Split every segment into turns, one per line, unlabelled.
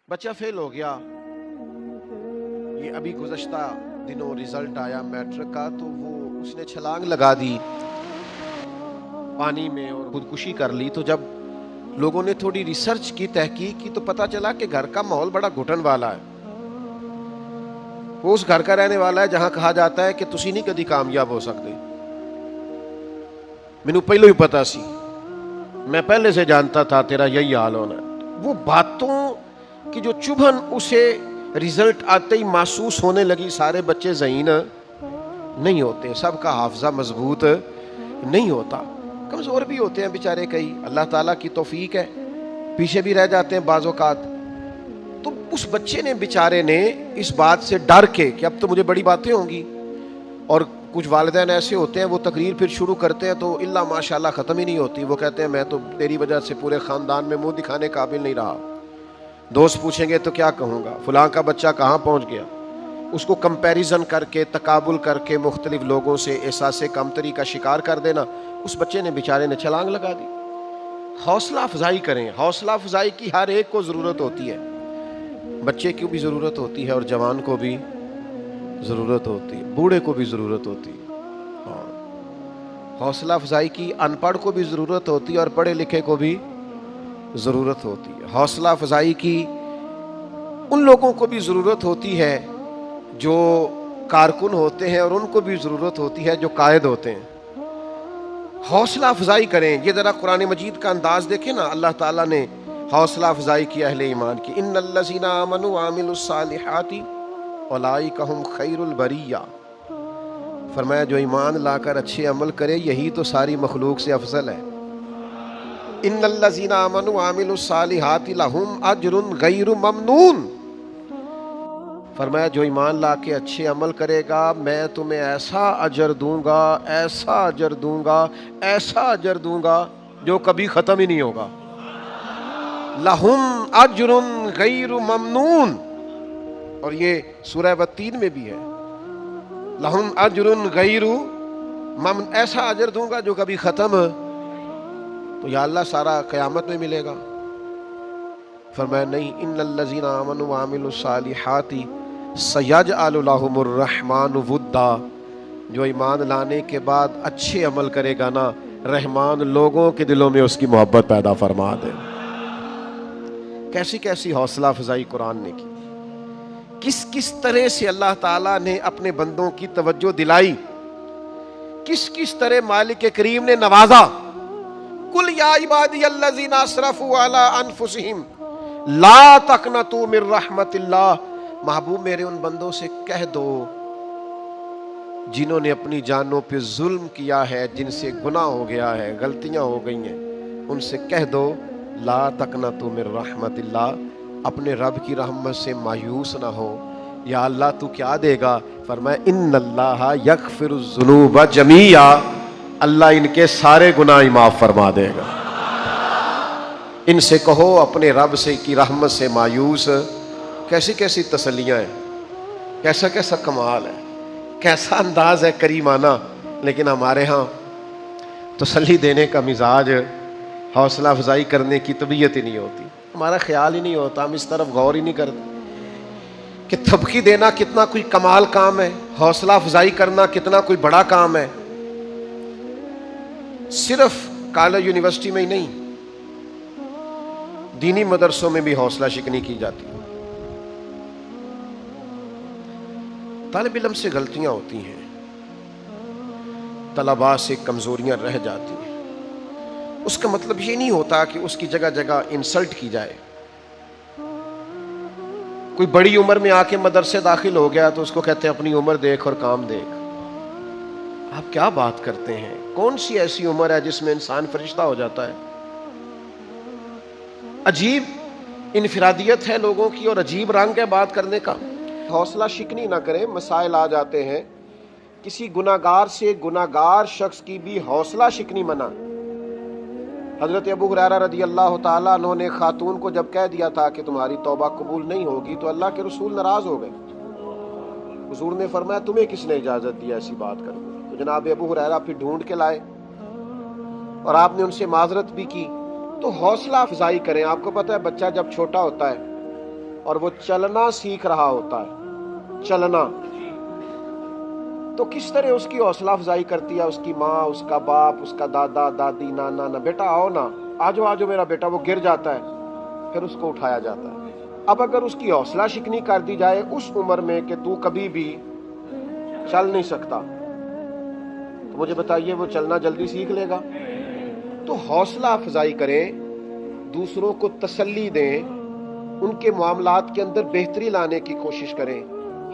بچہ فیل ہو گیا. یہ ابھی گزشتہ دنوں رزلٹ آیا میٹرک کا، تو وہ اس نے چھلانگ لگا دی پانی میں اور خودکشی کر لی. تو جب لوگوں نے تھوڑی ریسرچ کی، تحقیق کی، تو پتہ چلا کہ گھر کا ماحول بڑا گھٹن والا ہے. وہ اس گھر کا رہنے والا ہے جہاں کہا جاتا ہے کہ تسی نہیں کدی کامیاب ہو سکتے. مینوں پہلو ہی پتا سی، میں پہلے سے جانتا تھا تیرا یہی حال ہونا ہے. وہ باتوں کی جو چبھن اسے رزلٹ آتے ہی محسوس ہونے لگی. سارے بچے ذہین نہیں ہوتے، سب کا حافظہ مضبوط نہیں ہوتا، کمزور بھی ہوتے ہیں بیچارے کئی. اللہ تعالیٰ کی توفیق ہے، پیچھے بھی رہ جاتے ہیں بعض اوقات. تو اس بچے نے بیچارے نے اس بات سے ڈر کے کہ اب تو مجھے بڑی باتیں ہوں گی، اور کچھ والدین ایسے ہوتے ہیں وہ تقریر پھر شروع کرتے ہیں تو اللہ ماشاءاللہ ختم ہی نہیں ہوتی. وہ کہتے ہیں میں تو تیری وجہ سے پورے خاندان میں منہ دکھانے قابل نہیں رہا، دوست پوچھیں گے تو کیا کہوں گا، فلاں کا بچہ کہاں پہنچ گیا. اس کو کمپیریزن کر کے، تقابل کر کے مختلف لوگوں سے احساس کمتری کا شکار کر دینا. اس بچے نے بیچارے نے چھلانگ لگا دی. حوصلہ افزائی کریں. حوصلہ افزائی کی ہر ایک کو ضرورت ہوتی ہے، بچے کی بھی ضرورت ہوتی ہے اور جوان کو بھی ضرورت ہوتی ہے، بوڑھے کو بھی ضرورت ہوتی ہے. حوصلہ افزائی کی ان پڑھ کو بھی ضرورت ہوتی ہے اور پڑھے لکھے کو بھی ضرورت ہوتی ہے. حوصلہ افزائی کی ان لوگوں کو بھی ضرورت ہوتی ہے جو کارکن ہوتے ہیں، اور ان کو بھی ضرورت ہوتی ہے جو قائد ہوتے ہیں. حوصلہ افزائی کریں. یہ ذرا قرآن مجید کا انداز دیکھیں نا، اللہ تعالیٰ نے حوصلہ افزائی کی اہل ایمان کی. ان الذین آمنوا وعملوا الصالحات اولئک ھم خیر البریہ. فرمایا جو ایمان لا کر اچھے عمل کرے یہی تو ساری مخلوق سے افضل ہے. ان الذین آمنوا وعملوا الصالحات لہم اجر غیر ممنون. فرمایا جو ایمان لا کے اچھے عمل کرے گا میں تمہیں ایسا اجر دوں گا، ایسا اجر دوں گا، ایسا اجر دوں گا جو کبھی ختم ہی نہیں ہوگا. لہم اجر غیر ممنون. اور یہ سورہ والتین میں بھی ہے، لہم اجر غیر ممنون، ایسا اجر دوں گا جو کبھی ختم. تو یا اللہ سارا قیامت میں ملے گا؟ فرمایا نہیں، ان الذین آمنوا وعملوا الصالحات سیجعل لهم الرحمن ودا. جو ایمان لانے کے بعد اچھے عمل کرے گا نا، رحمان لوگوں کے دلوں میں اس کی محبت پیدا فرما دے. کیسی کیسی حوصلہ افزائی قرآن نے کی، کس کس طرح سے اللہ تعالیٰ نے اپنے بندوں کی توجہ دلائی، کس کس طرح مالک کریم نے نوازا. قل یا عبادی الذین اسرفوا علی انفسہم لا تقنطوا من رحمت اللہ. محبوب میرے ان بندوں سے کہہ دو جنہوں نے اپنی جانوں پہ ظلم کیا ہے، جن سے گناہ ہو گیا ہے، غلطیاں ہو گئی ہیں، ان سے کہہ دو لا تقنطوا من رحمت اللہ، اپنے رب کی رحمت سے مایوس نہ ہو. یا اللہ تو کیا دے گا؟ فرمایا ان اللہ یغفر الذنوب جمیعا، اللہ ان کے سارے گناہ معاف فرما دے گا. ان سے کہو اپنے رب سے کی رحمت سے مایوس. کیسی کیسی تسلیاں ہیں، کیسا کیسا کمال ہے، کیسا انداز ہے کریمانہ. لیکن ہمارے ہاں تسلی دینے کا مزاج، حوصلہ افزائی کرنے کی طبیعت ہی نہیں ہوتی، ہمارا خیال ہی نہیں ہوتا، ہم اس طرف غور ہی نہیں کرتے کہ تھپکی دینا کتنا کوئی کمال کام ہے، حوصلہ افزائی کرنا کتنا کوئی بڑا کام ہے. صرف کالج یونیورسٹی میں ہی نہیں، دینی مدرسوں میں بھی حوصلہ شکنی کی جاتی ہے. طالب علم سے غلطیاں ہوتی ہیں، طلباء سے کمزوریاں رہ جاتی ہیں. اس کا مطلب یہ نہیں ہوتا کہ اس کی جگہ جگہ انسلٹ کی جائے. کوئی بڑی عمر میں آ کے مدرسے داخل ہو گیا تو اس کو کہتے ہیں اپنی عمر دیکھ اور کام دیکھ. آپ کیا بات کرتے ہیں؟ کون سی ایسی عمر ہے جس میں انسان فرشتہ ہو جاتا ہے؟ عجیب انفرادیت ہے لوگوں کی اور عجیب رنگ ہے بات کرنے کا. حوصلہ شکنی نہ کریں. مسائل آ جاتے ہیں، کسی گناہگار سے گناہگار شخص کی بھی حوصلہ شکنی منع. حضرت ابو ہریرہ رضی اللہ تعالیٰ عنہ نے خاتون کو جب کہہ دیا تھا کہ تمہاری توبہ قبول نہیں ہوگی تو اللہ کے رسول ناراض ہو گئے. حضور نے فرمایا تمہیں کس نے اجازت دی ایسی بات کرنے؟ تو جناب ابو ہریرہ پھر ڈھونڈ کے لائے اور آپ نے ان سے معذرت بھی کی. تو حوصلہ افزائی کریں. آپ کو پتہ ہے بچہ جب چھوٹا ہوتا ہے اور وہ چلنا سیکھ رہا ہوتا ہے، چلنا، تو کس طرح اس کی حوصلہ افزائی کرتی ہے اس کی ماں، اس کا باپ، اس کا دادا دادی، نانا نا، بیٹا آؤ نا، آجو آجو میرا بیٹا، وہ گر جاتا ہے پھر اس کو اٹھایا جاتا ہے۔ اب اگر اس کی حوصلہ شکنی کر دی جائے اس عمر میں کہ تو کبھی بھی چل نہیں سکتا، تو مجھے بتائیے وہ چلنا جلدی سیکھ لے گا؟ تو حوصلہ افزائی کریں، دوسروں کو تسلی دیں، ان کے معاملات کے اندر بہتری لانے کی کوشش کریں۔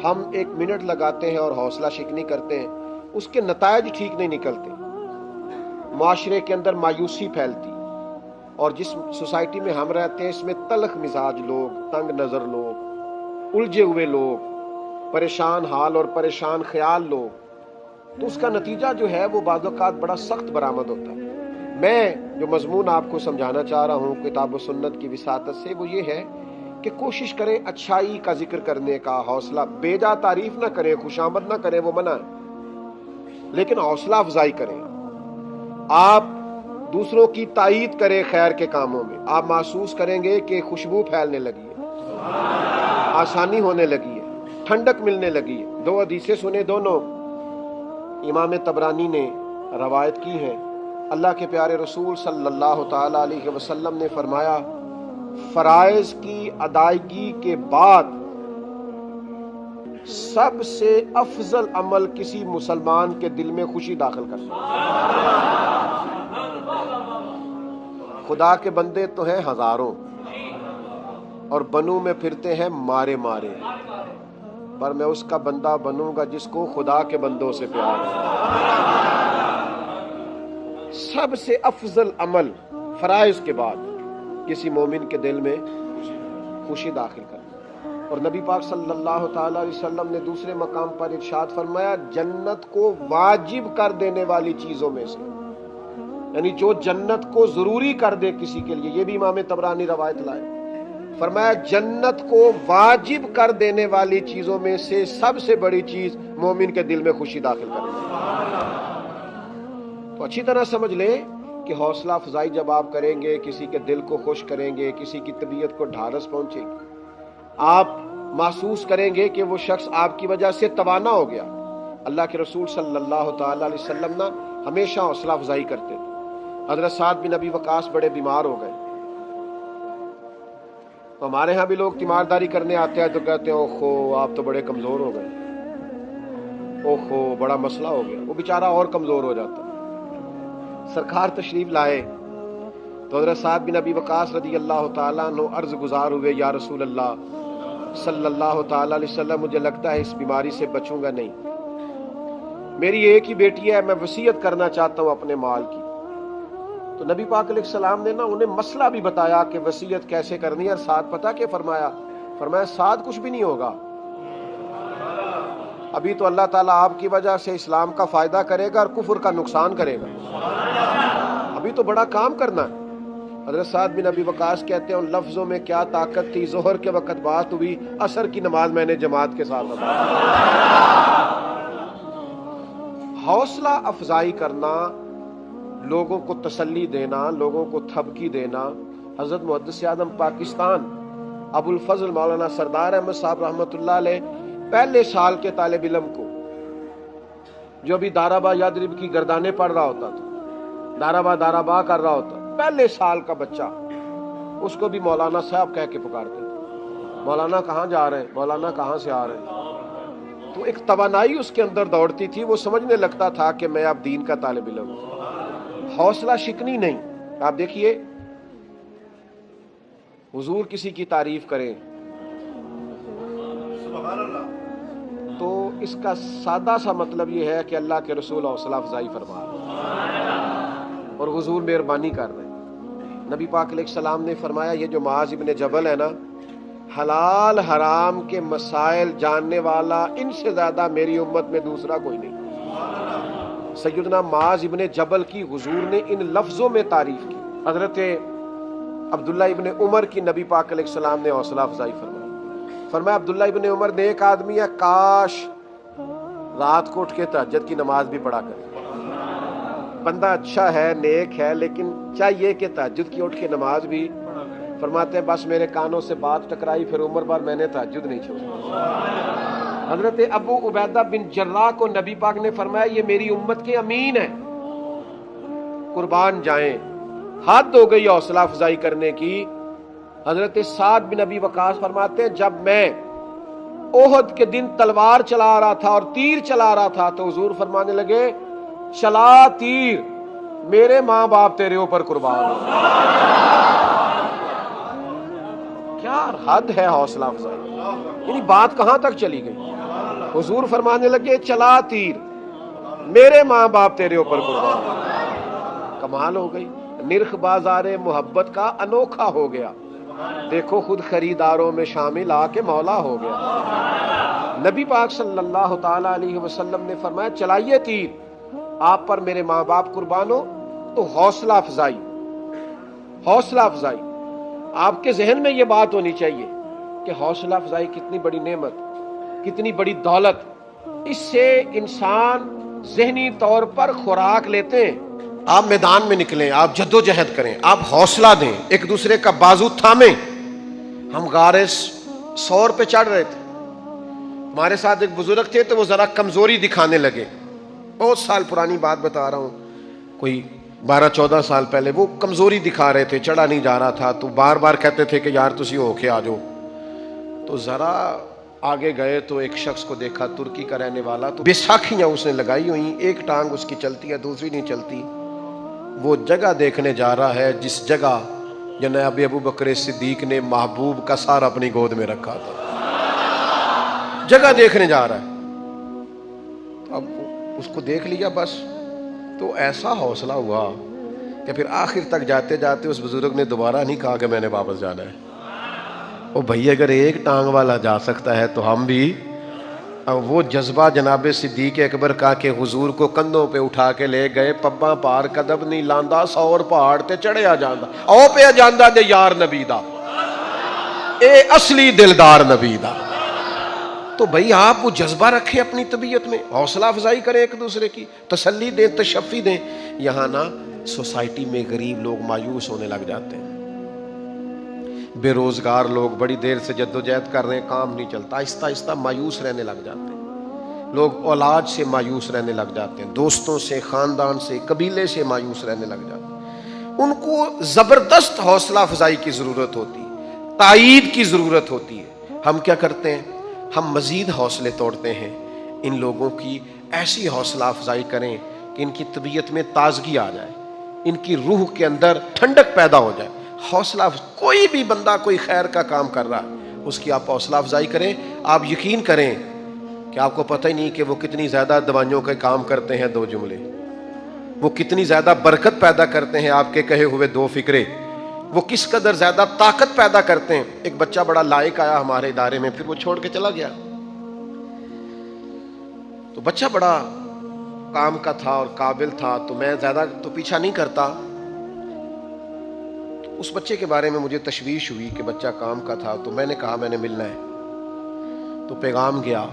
ہم 1 منٹ لگاتے ہیں اور حوصلہ شکنی کرتے ہیں، اس کے نتائج ٹھیک نہیں نکلتے، معاشرے کے اندر مایوسی پھیلتی، اور جس سوسائٹی میں ہم رہتے ہیں اس میں تلخ مزاج لوگ، تنگ نظر لوگ، الجھے ہوئے لوگ، پریشان حال اور پریشان خیال لوگ، تو اس کا نتیجہ جو ہے وہ بعض اوقات بڑا سخت برآمد ہوتا ہے۔ میں جو مضمون آپ کو سمجھانا چاہ رہا ہوں کتاب و سنت کی وساطت سے، وہ یہ ہے کہ کوشش کریں اچھائی کا ذکر کرنے کا، حوصلہ، بیجا تعریف نہ کریں، خوشامد نہ کریں، وہ منع ہے، لیکن حوصلہ افزائی کریں۔ آپ دوسروں کی تائید کریں خیر کے کاموں میں، آپ محسوس کریں گے کہ خوشبو پھیلنے لگی ہے، آسانی ہونے لگی ہے، ٹھنڈک ملنے لگی ہے۔ 2 حدیثیں سنیں، دونوں امام طبرانی نے روایت کی ہیں۔ اللہ کے پیارے رسول صلی اللہ تعالی علیہ وسلم نے فرمایا، فرائض کی ادائیگی کے بعد سب سے افضل عمل کسی مسلمان کے دل میں خوشی داخل کرنا۔ خدا کے بندے تو ہیں ہزاروں اور بنوں میں پھرتے ہیں مارے مارے، پر میں اس کا بندہ بنوں گا جس کو خدا کے بندوں سے پیار ہے۔ سب سے افضل عمل فرائض کے بعد کسی مومن کے دل میں خوشی داخل کرنا۔ اور نبی پاک صلی اللہ تعالی علیہ وسلم نے دوسرے مقام پر ارشاد فرمایا، جنت کو واجب کر دینے والی چیزوں میں سے، یعنی جو جنت کو ضروری کر دے کسی کے لیے، یہ بھی امام طبرانی روایت لائے، فرمایا جنت کو واجب کر دینے والی چیزوں میں سے سب سے بڑی چیز مومن کے دل میں خوشی داخل کرنا۔ تو اچھی طرح سمجھ لیں کہ حوصلہ افزائی جب آپ کریں گے، کسی کے دل کو خوش کریں گے، کسی کی طبیعت کو ڈھارس پہنچے گی، آپ محسوس کریں گے کہ وہ شخص آپ کی وجہ سے توانا ہو گیا۔ اللہ کے رسول صلی اللہ تعالی علیہ وسلم نا ہمیشہ حوصلہ افزائی کرتے تھے۔ حضرت سعد بن ابی وقاص بڑے بیمار ہو گئے، تو ہمارے ہاں بھی لوگ تیمارداری کرنے آتے ہیں تو کہتے ہیں اوہو آپ تو بڑے کمزور ہو گئے، اوہو بڑا مسئلہ ہو گیا، وہ بیچارہ اور کمزور ہو جاتا۔ سرکار تشریف لائے تو حضرت سعد بن ابی وقاص رضی اللہ تعالیٰ عنہ عرض گزار ہوئے، یا رسول اللہ صلی اللہ تعالیٰ علیہ وسلم، مجھے لگتا ہے اس بیماری سے بچوں گا نہیں، میری ایک ہی بیٹی ہے، میں وصیت کرنا چاہتا ہوں اپنے مال کی۔ تو نبی پاک علیہ السلام نے نا انہیں مسئلہ بھی بتایا کہ وصیت کیسے کرنی ہے، اور سعد پتہ کہ فرمایا سعد کچھ بھی نہیں ہوگا، ابھی تو اللہ تعالیٰ آپ کی وجہ سے اسلام کا فائدہ کرے گا اور کفر کا نقصان کرے گا، ابھی تو بڑا کام کرنا ہے۔ حضرت سعد بن ابی وقاص کہتے ہیں ان لفظوں میں کیا طاقت تھی، ظہر کے وقت بات ہوئی، عصر کی نماز میں نے جماعت کے ساتھ ادا کی۔ حوصلہ افزائی کرنا، لوگوں کو تسلی دینا، لوگوں کو تھبکی دینا۔ حضرت محدث اعظم پاکستان ابو الفضل مولانا سردار احمد صاحب رحمۃ اللہ علیہ پہلے سال کے طالب علم کو، جو ابھی دارابا یادرب کی گردانے پڑھ رہا ہوتا تھا، دارابا کر رہا ہوتا، پہلے سال کا بچہ، اس کو بھی مولانا صاحب کہہ کے پکارتے تھے، مولانا کہاں جا رہے ہیں، مولانا کہاں سے آ رہے ہیں۔ تو ایک توانائی اس کے اندر دوڑتی تھی، وہ سمجھنے لگتا تھا کہ میں اب دین کا طالب علم ہوں۔ حوصلہ شکنی نہیں۔ آپ دیکھیے حضور کسی کی تعریف کریں تو اس کا سادہ سا مطلب یہ ہے کہ اللہ کے رسول حوصلہ افزائی فرما رہے ہیں اور حضور مہربانی کر رہے ہیں۔ نبی پاک علیہ السلام نے فرمایا، یہ جو معاذ ابن جبل ہے نا، حلال حرام کے مسائل جاننے والا ان سے زیادہ میری امت میں دوسرا کوئی نہیں۔ سیدنا معاذ ابن جبل کی حضور نے ان لفظوں میں تعریف کی۔ حضرت عبداللہ ابن عمر کی نبی پاک علیہ السلام نے حوصلہ افزائی فرمایا عبداللہ ابن عمر نیک آدمی ہے، کاش رات کو اٹھ کے تہجد کی نماز بھی پڑھا کرے۔ بندہ اچھا ہے، نیک ہے، لیکن چاہیے کہ تہجد کی اٹھ کے نماز بھی۔ فرماتے ہیں بس میرے کانوں سے بات ٹکرائی، پھر عمر بھر میں نے تہجد نہیں چھوڑا۔ حضرت ابو عبیدہ بن جراح کو نبی پاک نے فرمایا یہ میری امت کے امین ہیں، قربان جائیں۔ حد ہو گئی حوصلہ افزائی کرنے کی۔ حضرت سعد بن ابی وقاص فرماتے ہیں جب میں احد کے دن تلوار چلا رہا تھا اور تیر چلا رہا تھا تو حضور فرمانے لگے چلا تیر، میرے ماں باپ تیرے اوپر قربان ہو۔ کیا حد ہے حوصلہ افزائی، یعنی بات کہاں تک چلی گئی؟ حضور فرمانے لگے چلا تیر، میرے ماں باپ تیرے اوپر قربان ہو۔ کمال ہو گئی، نرخ بازار محبت کا انوکھا ہو گیا۔ دیکھو خود خریداروں میں شامل آ کے مولا ہو گیا۔ نبی پاک صلی اللہ تعالی علیہ وسلم نے فرمایا چلائیے تیر، آپ پر میرے ماں باپ قربان ہو۔ تو حوصلہ افزائی، حوصلہ افزائی، آپ کے ذہن میں یہ بات ہونی چاہیے کہ حوصلہ افزائی کتنی بڑی نعمت، کتنی بڑی دولت۔ اس سے انسان ذہنی طور پر خوراک لیتے ہیں۔ آپ میدان میں نکلیں، آپ جدوجہد کریں، آپ حوصلہ دیں، ایک دوسرے کا بازو تھامیں۔ ہم غار سور پہ چڑھ رہے تھے، ہمارے ساتھ ایک بزرگ تھے تو وہ ذرا کمزوری دکھانے لگے، بہت سال پرانی بات بتا رہا ہوں، کوئی 12-14 سال پہلے۔ وہ کمزوری دکھا رہے تھے، چڑھا نہیں جا رہا تھا، تو بار بار کہتے تھے کہ یار تسی ہو کے آ جاؤ۔ تو ذرا آگے گئے تو ایک شخص کو دیکھا، ترکی کا رہنے والا، تو بیساکھیاں اس نے لگائی ہوئی، ایک ٹانگ اس کی چلتی ہے دوسری نہیں چلتی۔ وہ جگہ دیکھنے جا رہا ہے جس جگہ جناب ابو بکر صدیق نے محبوب کا سار اپنی گود میں رکھا تھا، جگہ دیکھنے جا رہا ہے۔ اب اس کو دیکھ لیا بس، تو ایسا حوصلہ ہوا کہ پھر آخر تک جاتے جاتے اس بزرگ نے دوبارہ نہیں کہا کہ میں نے واپس جانا ہے۔ او بھائی اگر ایک ٹانگ والا جا سکتا ہے تو ہم بھی۔ اب وہ جذبہ جناب صدیق اکبر کا کہ حضور کو کندھوں پہ اٹھا کے لے گئے، پباں پار قدم نہیں لاندا، سور پہاڑ تے چڑھیا جاندا، او پہ جاندا دے یار نبی دا، اے اصلی دلدار نبی دا۔ تو بھائی آپ وہ جذبہ رکھیں اپنی طبیعت میں، حوصلہ افزائی کریں، ایک دوسرے کی تسلی دیں، تشفی دیں۔ یہاں نا سوسائٹی میں غریب لوگ مایوس ہونے لگ جاتے ہیں، بے روزگار لوگ بڑی دیر سے جدوجہد کر رہے ہیں، کام نہیں چلتا، آہستہ آہستہ مایوس رہنے لگ جاتے ہیں لوگ، اولاد سے مایوس رہنے لگ جاتے ہیں، دوستوں سے، خاندان سے، قبیلے سے مایوس رہنے لگ جاتے ہیں۔ ان کو زبردست حوصلہ افزائی کی ضرورت ہوتی ہے، تائید کی ضرورت ہوتی ہے۔ ہم کیا کرتے ہیں؟ ہم مزید حوصلے توڑتے ہیں۔ ان لوگوں کی ایسی حوصلہ افزائی کریں کہ ان کی طبیعت میں تازگی آ جائے، ان کی روح کے اندر ٹھنڈک پیدا ہو جائے۔ حوصلہ کوئی بھی بندہ کوئی خیر کا کام کر رہا ہے، اس کی آپ حوصلہ افزائی کریں۔ آپ یقین کریں کہ آپ کو پتہ ہی نہیں کہ وہ کتنی زیادہ دوائیوں کے کام کرتے ہیں، دو جملے، وہ کتنی زیادہ برکت پیدا کرتے ہیں، آپ کے کہے ہوئے دو فکرے، وہ کس قدر زیادہ طاقت پیدا کرتے ہیں۔ ایک بچہ بڑا لائق آیا ہمارے ادارے میں، پھر وہ چھوڑ کے چلا گیا۔ تو بچہ بڑا کام کا تھا اور قابل تھا، تو میں زیادہ تو پیچھا نہیں کرتا۔ اس بچے کے بارے میں مجھے تشویش ہوئی کہ بچہ کام کا تھا، تو میں نے کہا میں نے ملنا ہے۔ تو پیغام گیا،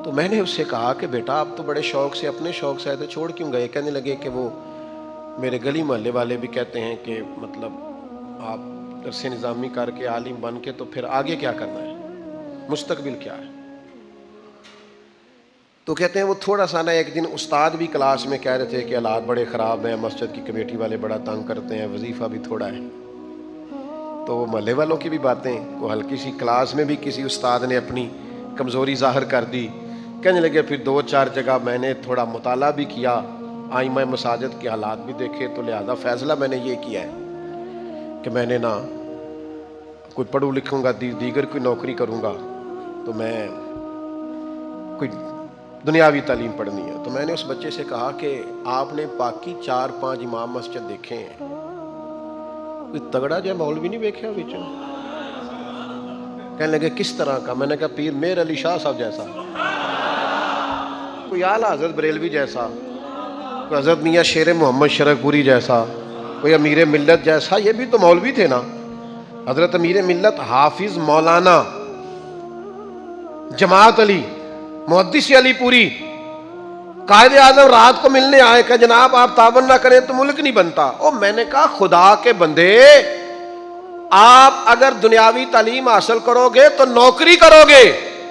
تو میں نے اس سے کہا کہ بیٹا آپ تو بڑے شوق سے، اپنے شوق سے آئے تھے، چھوڑ کیوں گئے؟ کہنے لگے کہ وہ میرے گلی محلے والے بھی کہتے ہیں کہ مطلب آپ درس نظامی کر کے عالم بن کے تو پھر آگے کیا کرنا ہے، مستقبل کیا ہے؟ تو کہتے ہیں وہ تھوڑا سا نا، ایک دن استاد بھی کلاس میں کہہ رہے تھے کہ حالات بڑے خراب ہیں، مسجد کی کمیٹی والے بڑا تنگ کرتے ہیں، وظیفہ بھی تھوڑا ہے۔ تو وہ محلے والوں کی بھی باتیں، کو ہلکی سی کلاس میں بھی کسی استاد نے اپنی کمزوری ظاہر کر دی۔ کہنے لگے پھر 2-4 جگہ میں نے تھوڑا مطالعہ بھی کیا، آئمہ مساجد کے حالات بھی دیکھے، تو لہذا فیصلہ میں نے یہ کیا ہے کہ میں نے نا کوئی پڑھوں لکھوں گا، دیگر کوئی نوکری کروں گا، تو میں کوئی دنیاوی تعلیم پڑھنی ہے۔ تو میں نے اس بچے سے کہا کہ آپ نے باقی 4-5 امام مسجد دیکھے ہیں، کوئی تگڑا جہ مولوی نہیں دیکھا بچ؟ کہنے لگے کس طرح کا؟ میں نے کہا پیر میر علی شاہ صاحب جیسا، کوئی اعلیٰ حضرت بریلوی جیسا، کوئی حضرت میاں شیر محمد شرک پوری جیسا، کوئی امیر ملت جیسا۔ یہ بھی تو مولوی تھے نا، حضرت امیر ملت حافظ مولانا جماعت علی محدث علی پوری قائد اعظم رات کو ملنے آئے کہ جناب آپ تعاون نہ کریں تو ملک نہیں بنتا۔ اور میں نے کہا خدا کے بندے، آپ اگر دنیاوی تعلیم حاصل کرو گے تو نوکری کرو گے،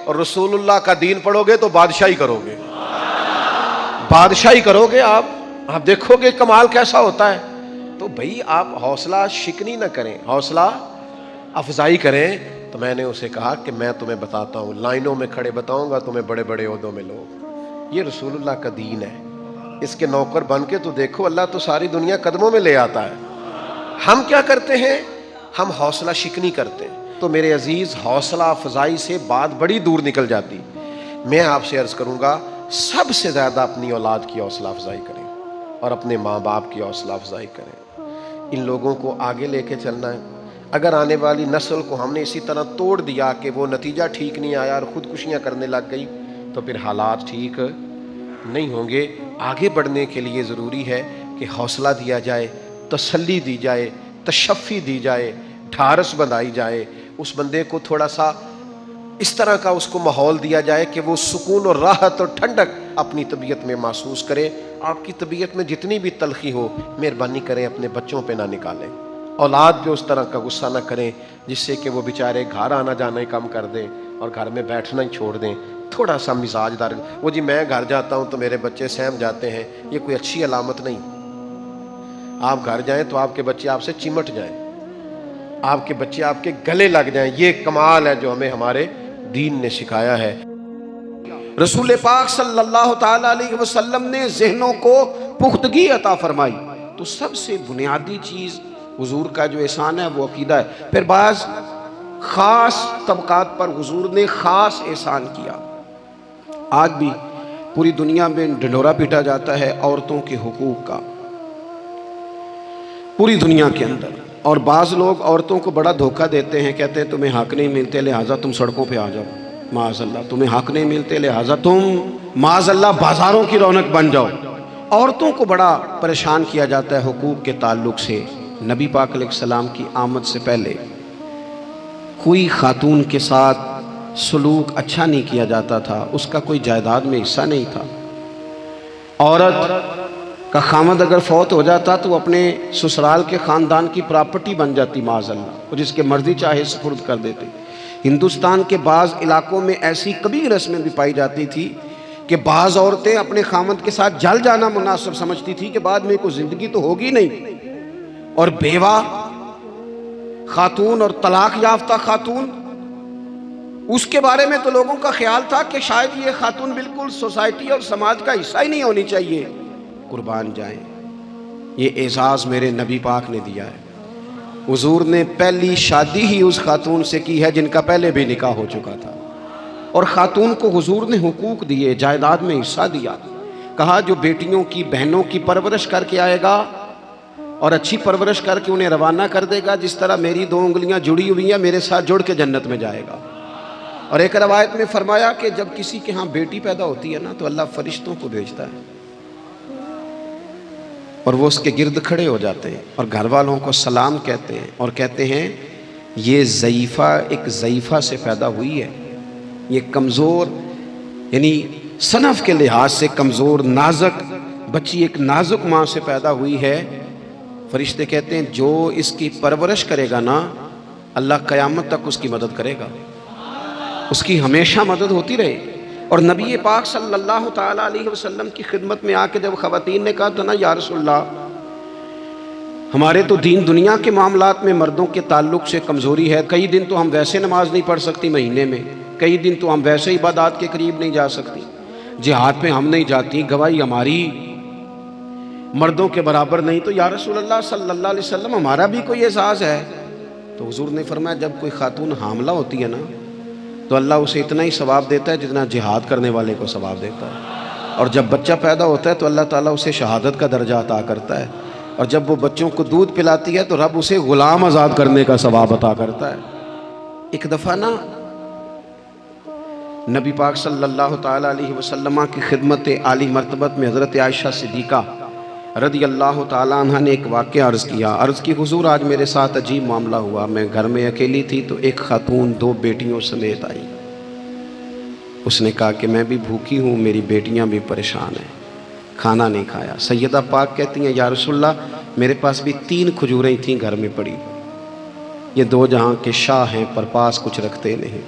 اور رسول اللہ کا دین پڑھو گے تو بادشاہی کرو گے، بادشاہی کرو گے آپ دیکھو گے کمال کیسا ہوتا ہے۔ تو بھائی آپ حوصلہ شکنی نہ کریں، حوصلہ افزائی کریں۔ تو میں نے اسے کہا کہ میں تمہیں بتاتا ہوں، لائنوں میں کھڑے بتاؤں گا تمہیں بڑے بڑے عہدوں میں لوگ، یہ رسول اللہ کا دین ہے، اس کے نوکر بن کے تو دیکھو، اللہ تو ساری دنیا قدموں میں لے آتا ہے۔ ہم کیا کرتے ہیں؟ ہم حوصلہ شکنی کرتے ہیں۔ تو میرے عزیز، حوصلہ افزائی سے بات بڑی دور نکل جاتی۔ میں آپ سے عرض کروں گا، سب سے زیادہ اپنی اولاد کی حوصلہ افزائی کریں اور اپنے ماں باپ کی حوصلہ افزائی کریں۔ ان لوگوں کو آگے لے کے چلنا ہے۔ اگر آنے والی نسل کو ہم نے اسی طرح توڑ دیا کہ وہ نتیجہ ٹھیک نہیں آیا اور خودکشیاں کرنے لگ گئی، تو پھر حالات ٹھیک نہیں ہوں گے۔ آگے بڑھنے کے لیے ضروری ہے کہ حوصلہ دیا جائے، تسلی دی جائے، تشفی دی جائے، ڈھارس بندھائی جائے، اس بندے کو تھوڑا سا اس طرح کا اس کو ماحول دیا جائے کہ وہ سکون اور راحت اور ٹھنڈک اپنی طبیعت میں محسوس کرے۔ آپ کی طبیعت میں جتنی بھی تلخی ہو، مہربانی کریں اپنے بچوں پہ نہ نکالیں، اولاد پہ اس طرح کا غصہ نہ کریں جس سے کہ وہ بیچارے گھر آنا جانا ہی کم کر دیں اور گھر میں بیٹھنا ہی چھوڑ دیں۔ تھوڑا سا مزاج دار، وہ جی میں گھر جاتا ہوں تو میرے بچے سہم جاتے ہیں، یہ کوئی اچھی علامت نہیں۔ آپ گھر جائیں تو آپ کے بچے آپ سے چمٹ جائیں، آپ کے بچے آپ کے گلے لگ جائیں، یہ کمال ہے جو ہمیں ہمارے دین نے سکھایا ہے۔
رسول پاک صلی اللہ تعالی علیہ وسلم نے ذہنوں کو پختگی عطا فرمائی، تو سب سے بنیادی چیز حضور کا جو احسان ہے وہ عقیدہ ہے۔ پھر بعض خاص طبقات پر حضور نے خاص احسان کیا۔ آج بھی پوری دنیا میں ڈنڈورا پیٹا جاتا ہے عورتوں کے حقوق کا، پوری دنیا کے اندر، اور بعض لوگ عورتوں کو بڑا دھوکہ دیتے ہیں، کہتے ہیں تمہیں حق نہیں ملتے لہٰذا تم سڑکوں پہ آ جاؤ، معاذ اللہ، تمہیں حق نہیں ملتے لہٰذا تم معاذ اللہ بازاروں کی رونق بن جاؤ۔ عورتوں کو بڑا پریشان کیا جاتا ہے حقوق کے تعلق سے۔ نبی پاک علیہ السلام کی آمد سے پہلے کوئی خاتون کے ساتھ سلوک اچھا نہیں کیا جاتا تھا، اس کا کوئی جائیداد میں حصہ نہیں تھا۔ عورت کا خامد اگر فوت ہو جاتا تو اپنے سسرال کے خاندان کی پراپرٹی بن جاتی معاذ اللہ، اور جس کے مرضی چاہے سپرد کر دیتے۔ ہندوستان کے بعض علاقوں میں ایسی کبھی رسمیں بھی پائی جاتی تھی کہ بعض عورتیں اپنے خامد کے ساتھ جل جانا مناسب سمجھتی تھی کہ بعد میں کوئی زندگی تو ہوگی نہیں، اور بیوہ خاتون اور طلاق یافتہ خاتون، اس کے بارے میں تو لوگوں کا خیال تھا کہ شاید یہ خاتون بالکل سوسائٹی اور سماج کا حصہ ہی نہیں ہونی چاہیے۔ قربان جائیں، یہ اعزاز میرے نبی پاک نے دیا ہے۔ حضور نے پہلی شادی ہی اس خاتون سے کی ہے جن کا پہلے بھی نکاح ہو چکا تھا، اور خاتون کو حضور نے حقوق دیے، جائیداد میں حصہ دیا۔ کہا جو بیٹیوں کی بہنوں کی پرورش کر کے آئے گا اور اچھی پرورش کر کے انہیں روانہ کر دے گا، جس طرح میری دو انگلیاں جڑی ہوئی ہیں میرے ساتھ جڑ کے جنت میں جائے گا۔ اور ایک روایت میں فرمایا کہ جب کسی کے ہاں بیٹی پیدا ہوتی ہے نا تو اللہ فرشتوں کو بھیجتا ہے اور وہ اس کے گرد کھڑے ہو جاتے ہیں اور گھر والوں کو سلام کہتے ہیں اور کہتے ہیں یہ ضعیفہ ایک ضعیفہ سے پیدا ہوئی ہے، یہ کمزور یعنی صنف کے لحاظ سے کمزور نازک بچی ایک نازک ماں سے پیدا ہوئی ہے۔ فرشتے کہتے ہیں جو اس کی پرورش کرے گا نا اللہ قیامت تک اس کی مدد کرے گا، اس کی ہمیشہ مدد ہوتی رہے گی۔ اور نبی پاک صلی اللہ تعالیٰ علیہ وسلم کی خدمت میں آ کے جب خواتین نے کہا تو نا یا رسول اللہ، ہمارے تو دین دنیا کے معاملات میں مردوں کے تعلق سے کمزوری ہے، کئی دن تو ہم ویسے نماز نہیں پڑھ سکتی مہینے میں، کئی دن تو ہم ویسے عبادات کے قریب نہیں جا سکتی، جہاد پہ ہم نہیں جاتی، گواہی ہماری مردوں کے برابر نہیں، تو یا رسول اللہ صلی اللہ علیہ وسلم ہمارا بھی کوئی اعزاز ہے؟ تو حضور نے فرمایا جب کوئی خاتون حاملہ ہوتی ہے نا تو اللہ اسے اتنا ہی ثواب دیتا ہے جتنا جہاد کرنے والے کو ثواب دیتا ہے، اور جب بچہ پیدا ہوتا ہے تو اللہ تعالیٰ اسے شہادت کا درجہ عطا کرتا ہے، اور جب وہ بچوں کو دودھ پلاتی ہے تو رب اسے غلام آزاد کرنے کا ثواب عطا کرتا ہے۔ ایک دفعہ نا نبی پاک صلی اللہ تعالیٰ علیہ وسلم کی خدمت عالی مرتبت میں حضرت عائشہ صدیقہ رضی اللہ تعالیٰ عنہ نے ایک واقعہ عرض کیا، عرض کی حضور آج میرے ساتھ عجیب معاملہ ہوا، میں گھر میں اکیلی تھی تو ایک خاتون دو بیٹیوں سمیت آئی، اس نے کہا کہ میں بھی بھوکی ہوں، میری بیٹیاں بھی پریشان ہیں، کھانا نہیں کھایا۔ سیدہ پاک کہتی ہیں یا رسول اللہ میرے پاس بھی 3 کھجوریں تھیں گھر میں پڑی، یہ دو جہاں کے شاہ ہیں پر پاس کچھ رکھتے نہیں،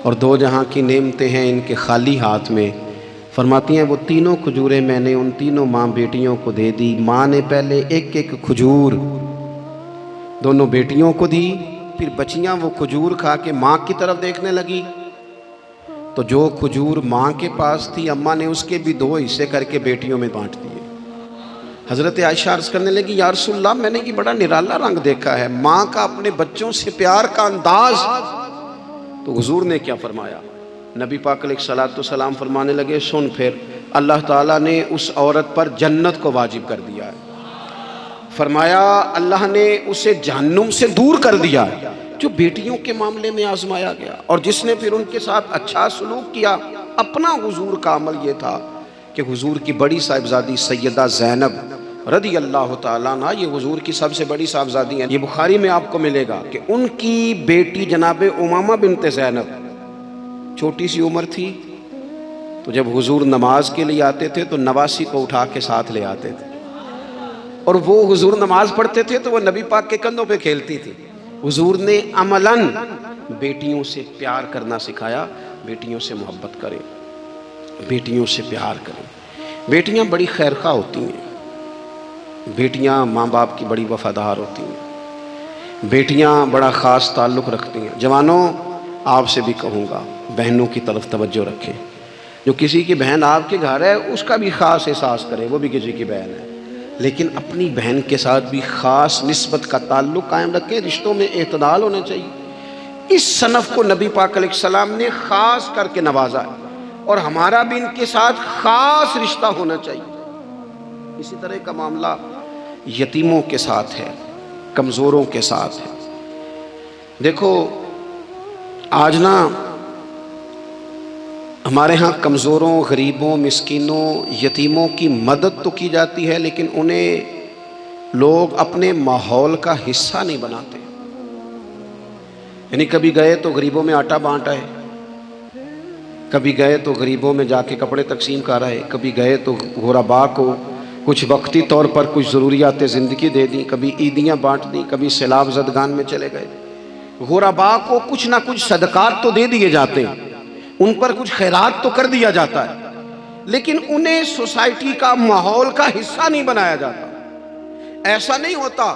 اور دو جہاں کی نعمتیں ہیں ان کے خالی ہاتھ میں۔ فرماتی ہیں وہ تینوں کھجوریں میں نے ان تینوں ماں بیٹیوں کو دے دی۔ ماں نے پہلے ایک ایک کھجور دونوں بیٹیوں کو دی، پھر بچیاں وہ کھجور کھا کے ماں کی طرف دیکھنے لگی، تو جو کھجور ماں کے پاس تھی اماں نے اس کے بھی 2 حصے کر کے بیٹیوں میں بانٹ دیے۔ حضرت عائشہ عرض کرنے لگی یا رسول اللہ میں نے یہ بڑا نرالا رنگ دیکھا ہے، ماں کا اپنے بچوں سے پیار کا انداز۔ تو حضور نے کیا فرمایا؟ نبی پاک علیہ الصلوۃ والسلام فرمانے لگے سن پھر، اللہ تعالیٰ نے اس عورت پر جنت کو واجب کر دیا ہے۔ فرمایا اللہ نے اسے جہنم سے دور کر دیا جو بیٹیوں کے معاملے میں آزمایا گیا، اور جس نے پھر ان کے ساتھ اچھا سلوک کیا۔ اپنا حضور کا عمل یہ تھا کہ حضور کی بڑی صاحبزادی سیدہ زینب رضی اللہ تعالیٰ عنہ، یہ حضور کی سب سے بڑی صاحبزادی ہیں، یہ بخاری میں آپ کو ملے گا کہ ان کی بیٹی جناب امامہ بنت زینب چھوٹی سی عمر تھی، تو جب حضور نماز کے لیے آتے تھے تو نواسی کو اٹھا کے ساتھ لے آتے تھے، اور وہ حضور نماز پڑھتے تھے تو وہ نبی پاک کے کندھوں پہ کھیلتی تھی۔ حضور نے عملاً بیٹیوں سے پیار کرنا سکھایا، بیٹیوں سے محبت کریں، بیٹیوں سے پیار کریں۔ بیٹیاں بڑی خیرخواہ ہوتی ہیں، بیٹیاں ماں باپ کی بڑی وفادار ہوتی ہیں، بیٹیاں بڑا خاص تعلق رکھتی ہیں۔ جوانوں آپ سے بھی کہوں گا بہنوں کی طرف توجہ رکھیں، جو کسی کی بہن آپ کے گھر ہے اس کا بھی خاص احساس کرے، وہ بھی کسی کی بہن ہے، لیکن اپنی بہن کے ساتھ بھی خاص نسبت کا تعلق قائم رکھیں۔ رشتوں میں اعتدال ہونا چاہیے۔ اس صنف کو نبی پاک علیہ السلام نے خاص کر کے نوازا ہے، اور ہمارا بھی ان کے ساتھ خاص رشتہ ہونا چاہیے۔ اسی طرح کا معاملہ یتیموں کے ساتھ ہے، کمزوروں کے ساتھ ہے۔ دیکھو آج نا ہمارے ہاں کمزوروں، غریبوں، مسکینوں، یتیموں کی مدد تو کی جاتی ہے، لیکن انہیں لوگ اپنے ماحول کا حصہ نہیں بناتے۔ یعنی کبھی گئے تو غریبوں میں آٹا بانٹا ہے، کبھی گئے تو غریبوں میں جا کے کپڑے تقسیم کر رہے، کبھی گئے تو غرباء کو کچھ وقتی طور پر کچھ ضروریات زندگی دے دیں، کبھی عیدیاں بانٹ دیں، کبھی سیلاب زدگان میں چلے گئے۔ غرباء کو کچھ نہ کچھ صدقات تو دے دیے جاتے ہیں، ان پر کچھ خیرات تو کر دیا جاتا ہے، لیکن انہیں سوسائٹی کا ماحول کا حصہ نہیں بنایا جاتا۔ ایسا نہیں ہوتا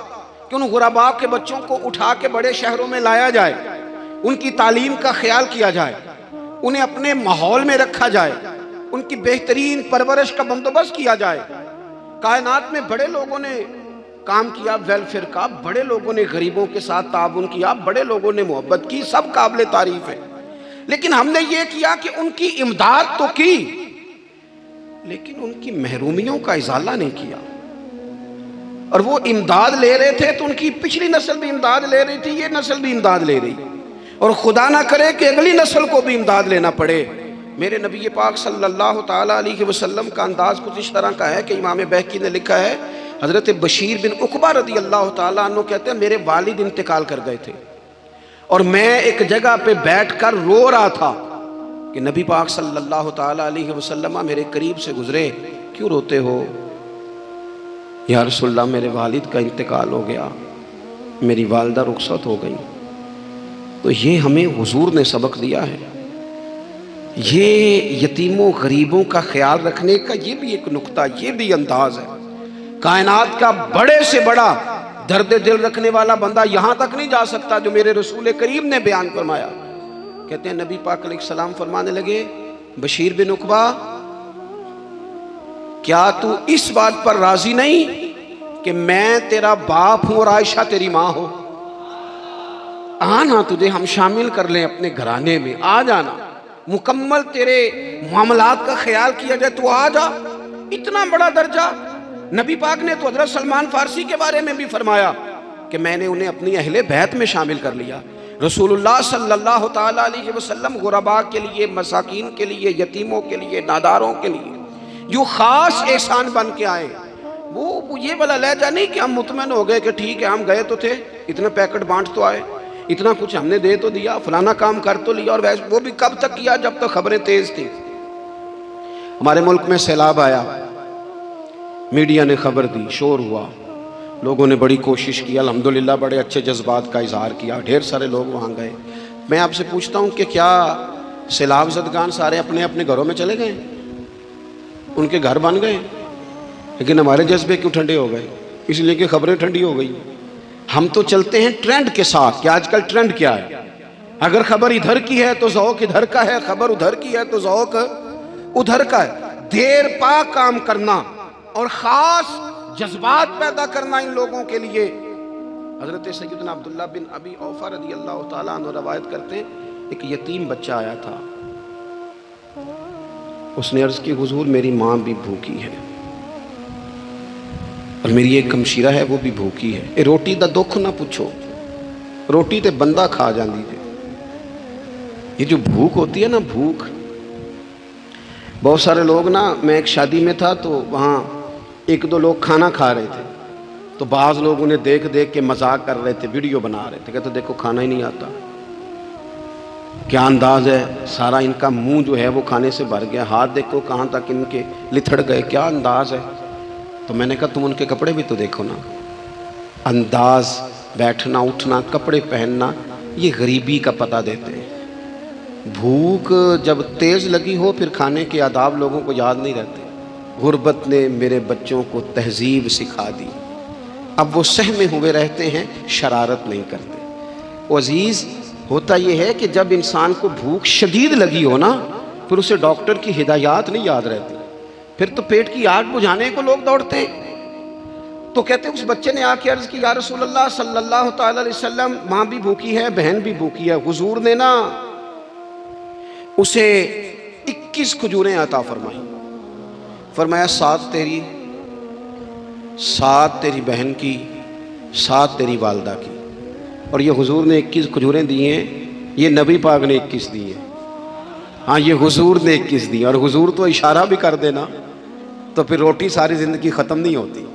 کہ ان غرباء کے بچوں کو اٹھا کے بڑے شہروں میں لایا جائے، ان کی تعلیم کا خیال کیا جائے، انہیں اپنے ماحول میں رکھا جائے، ان کی بہترین پرورش کا بندوبست کیا جائے۔ کائنات میں بڑے لوگوں نے کام کیا ویلفیئر کا، بڑے لوگوں نے غریبوں کے ساتھ تعاون کیا، بڑے لوگوں نے محبت کی، سب قابل تعریف ہے، لیکن ہم نے یہ کیا کہ ان کی امداد تو کی، لیکن ان کی محرومیوں کا ازالہ نہیں کیا۔ اور وہ امداد لے رہے تھے تو ان کی پچھلی نسل بھی امداد لے رہی تھی، یہ نسل بھی امداد لے رہی، اور خدا نہ کرے کہ اگلی نسل کو بھی امداد لینا پڑے۔ میرے نبی پاک صلی اللہ تعالیٰ علیہ وسلم کا انداز کچھ اس طرح کا ہے کہ امام بہقی نے لکھا ہے، حضرت بشیر بن عقبہ رضی اللہ تعالیٰ عنہ کہتے ہیں میرے والد انتقال کر گئے تھے، اور میں ایک جگہ پہ بیٹھ کر رو رہا تھا کہ نبی پاک صلی اللہ تعالیٰ علیہ وسلم میرے قریب سے گزرے، کیوں روتے ہو؟ یا رسول اللہ میرے والد کا انتقال ہو گیا، میری والدہ رخصت ہو گئی۔ تو یہ ہمیں حضور نے سبق دیا ہے، یہ یتیموں غریبوں کا خیال رکھنے کا یہ بھی ایک نقطہ، یہ بھی انداز ہے۔ کائنات کا بڑے سے بڑا درد دل رکھنے والا بندہ یہاں تک نہیں جا سکتا جو میرے رسول کریم نے بیان فرمایا۔ کہتے ہیں نبی پاک علیہ السلام فرمانے لگے بشیر بن عقبہ کیا تو اس بات پر راضی نہیں کہ میں تیرا باپ ہوں اور عائشہ تیری ماں ہو؟ آنا تجھے ہم شامل کر لیں اپنے گھرانے میں، آ جانا، مکمل تیرے معاملات کا خیال کیا جائے، تو آ جا۔ اتنا بڑا درجہ نبی پاک نے تو حضرت سلمان فارسی کے بارے میں بھی فرمایا کہ میں نے انہیں اپنی اہل بیت میں شامل کر لیا۔ رسول اللہ صلی اللہ تعالیٰ علیہ وسلم غرباء کے لیے، مساکین کے لیے، یتیموں کے لیے، ناداروں کے لیے جو خاص احسان بن کے آئے، وہ یہ والا لہجہ نہیں کہ ہم مطمئن ہو گئے کہ ٹھیک ہے ہم گئے تو تھے، اتنا پیکٹ بانٹ تو آئے، اتنا کچھ ہم نے دے تو دیا، فلانا کام کر تو لیا، اور وہ بھی کب تک کیا؟ جب تک خبریں تیز تھیں۔ ہمارے ملک میں سیلاب آیا، میڈیا نے خبر دی، شور ہوا، لوگوں نے بڑی کوشش کی، الحمدللہ بڑے اچھے جذبات کا اظہار کیا، ڈھیر سارے لوگ وہاں گئے۔ میں آپ سے پوچھتا ہوں کہ کیا سیلاب زدگان سارے اپنے اپنے گھروں میں چلے گئے؟ ان کے گھر بن گئے؟ لیکن ہمارے جذبے کیوں ٹھنڈے ہو گئے؟ اس لیے کہ خبریں ٹھنڈی ہو گئی۔ ہم تو چلتے ہیں ٹرینڈ کے ساتھ کہ آج کل ٹرینڈ کیا ہے، اگر خبر ادھر کی ہے تو ذوق ادھر کا ہے، خبر ادھر کی ہے تو ذوق ادھر کا ہے۔ دیر پا کام کرنا اور خاص جذبات پیدا کرنا ان لوگوں کے لیے۔ حضرت سیدنا عبداللہ بن ابی اوفا رضی اللہ تعالیٰ عنہ روایت کرتے ہیں، ایک یتیم بچہ آیا تھا، اس نے عرض کی حضور میری ماں بھی بھوکی ہے اور میری ایک ہمشیرہ ہے وہ بھی بھوکی ہے، اے روٹی دا دکھ نہ پوچھو، روٹی تے بندہ کھا جاندی ہے۔ یہ جو بھوک ہوتی ہے نا، بھوک، بہت سارے لوگ نا، میں ایک شادی میں تھا تو وہاں ایک دو لوگ کھانا کھا رہے تھے، تو بعض لوگ انہیں دیکھ دیکھ کے مذاق کر رہے تھے، ویڈیو بنا رہے تھے، کہتے دیکھو کھانا ہی نہیں آتا، کیا انداز ہے، سارا ان کا منہ جو ہے وہ کھانے سے بھر گیا، ہاتھ دیکھو کہاں تک ان کے لتھڑ گئے، کیا انداز ہے۔ تو میں نے کہا تم ان کے کپڑے بھی تو دیکھو نا، انداز، بیٹھنا اٹھنا، کپڑے پہننا، یہ غریبی کا پتہ دیتے ہیں۔ بھوک جب تیز لگی ہو پھر کھانے کے آداب لوگوں کو یاد نہیں رہتے۔ غربت نے میرے بچوں کو تہذیب سکھا دی، اب وہ سہمے ہوئے رہتے ہیں، شرارت نہیں کرتے۔ وہ عزیز، ہوتا یہ ہے کہ جب انسان کو بھوک شدید لگی ہو نا، پھر اسے ڈاکٹر کی ہدایات نہیں یاد رہتی، پھر تو پیٹ کی آگ بجھانے کو لوگ دوڑتے ہیں۔ تو کہتے ہیں اس بچے نے آ کے عرض کی یا رسول اللہ صلی اللہ تعالی علیہ وسلم، ماں بھی بھوکی ہے، بہن بھی بھوکی ہے۔ حضور نے نا اسے 21 کھجوریں عطا فرمائیں، فرمایا 7 تیری، 7 تیری بہن کی، 7 تیری والدہ کی۔ اور یہ حضور نے 21 کھجوریں دی ہیں، یہ نبی پاک نے 21 دی ہیں، ہاں یہ حضور نے 21 دی، اور حضور تو اشارہ بھی کر دینا تو پھر روٹی ساری زندگی ختم نہیں ہوتی۔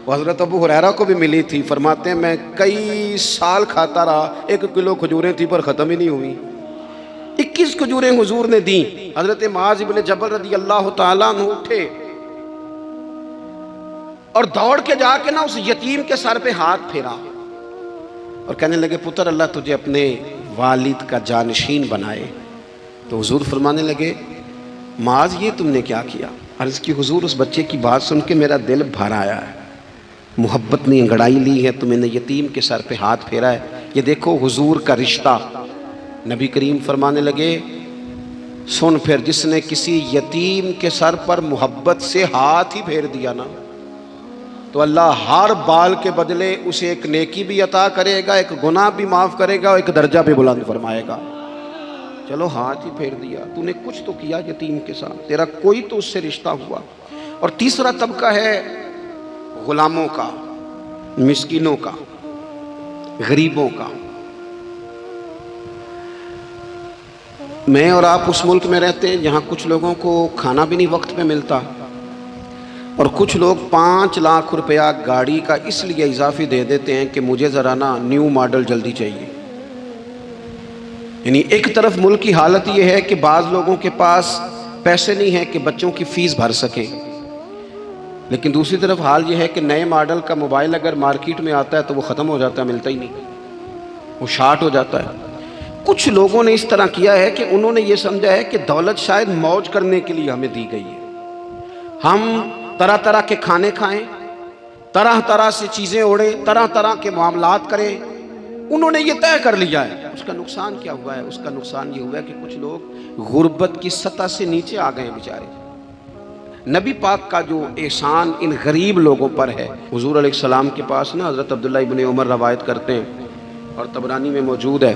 وہ حضرت ابو ہریرہ کو بھی ملی تھی، فرماتے ہیں میں کئی سال کھاتا رہا، 1 کلو کھجوریں تھی پر ختم ہی نہیں ہوئی۔ 21 کھجوریں حضور نے دیں۔ حضرت معاذ بن جبل رضی اللہ تعالیٰ عنہ اٹھے اور دوڑ کے جا کے نا اس یتیم کے سر پہ ہاتھ پھیرا اور کہنے لگے پتر اللہ تجھے اپنے والد کا جانشین بنائے۔ تو حضور فرمانے لگے معاذ یہ تم نے کیا کیا؟ عرض کی حضور اس بچے کی بات سن کے میرا دل بھر آیا ہے، محبت نے انگڑائی لی ہے تو میں نے یتیم کے سر پہ ہاتھ پھیرا ہے۔ یہ دیکھو حضور کا رشتہ۔ نبی کریم فرمانے لگے سن پھر، جس نے کسی یتیم کے سر پر محبت سے ہاتھ ہی پھیر دیا نا، تو اللہ ہر بال کے بدلے اسے ایک نیکی بھی عطا کرے گا، ایک گناہ بھی معاف کرے گا، اور ایک درجہ بھی بلند فرمائے گا۔ چلو ہاتھ ہی پھیر دیا، تو نے کچھ تو کیا یتیم کے ساتھ، تیرا کوئی تو اس سے رشتہ ہوا۔ اور تیسرا طبقہ ہے غلاموں کا، مسکینوں کا، غریبوں کا۔ میں اور آپ اس ملک میں رہتے ہیں جہاں کچھ لوگوں کو کھانا بھی نہیں وقت پہ ملتا، اور کچھ لوگ 5 لاکھ روپیہ گاڑی کا اس لیے اضافی دے دیتے ہیں کہ مجھے ذرا نا نیو ماڈل جلدی چاہیے۔ یعنی ایک طرف ملک کی حالت یہ ہے کہ بعض لوگوں کے پاس پیسے نہیں ہیں کہ بچوں کی فیس بھر سکیں، لیکن دوسری طرف حال یہ ہے کہ نئے ماڈل کا موبائل اگر مارکیٹ میں آتا ہے تو وہ ختم ہو جاتا ہے، ملتا ہی نہیں، وہ شارٹ ہو جاتا ہے۔ کچھ لوگوں نے اس طرح کیا ہے کہ انہوں نے یہ سمجھا ہے کہ دولت شاید موج کرنے کے لیے ہمیں دی گئی ہے، ہم طرح طرح کے کھانے کھائیں، طرح طرح سے چیزیں اوڑیں، طرح طرح کے معاملات کریں، انہوں نے یہ طے کر لیا ہے۔ اس کا نقصان کیا ہوا ہے؟ اس کا نقصان یہ ہوا ہے کہ کچھ لوگ غربت کی سطح سے نیچے آ گئے ہیں بیچارے۔ نبی پاک کا جو احسان ان غریب لوگوں پر ہے، حضور علیہ السلام کے پاس نا حضرت عبداللہ ابن عمر روایت کرتے ہیں اور طبرانی میں موجود ہے،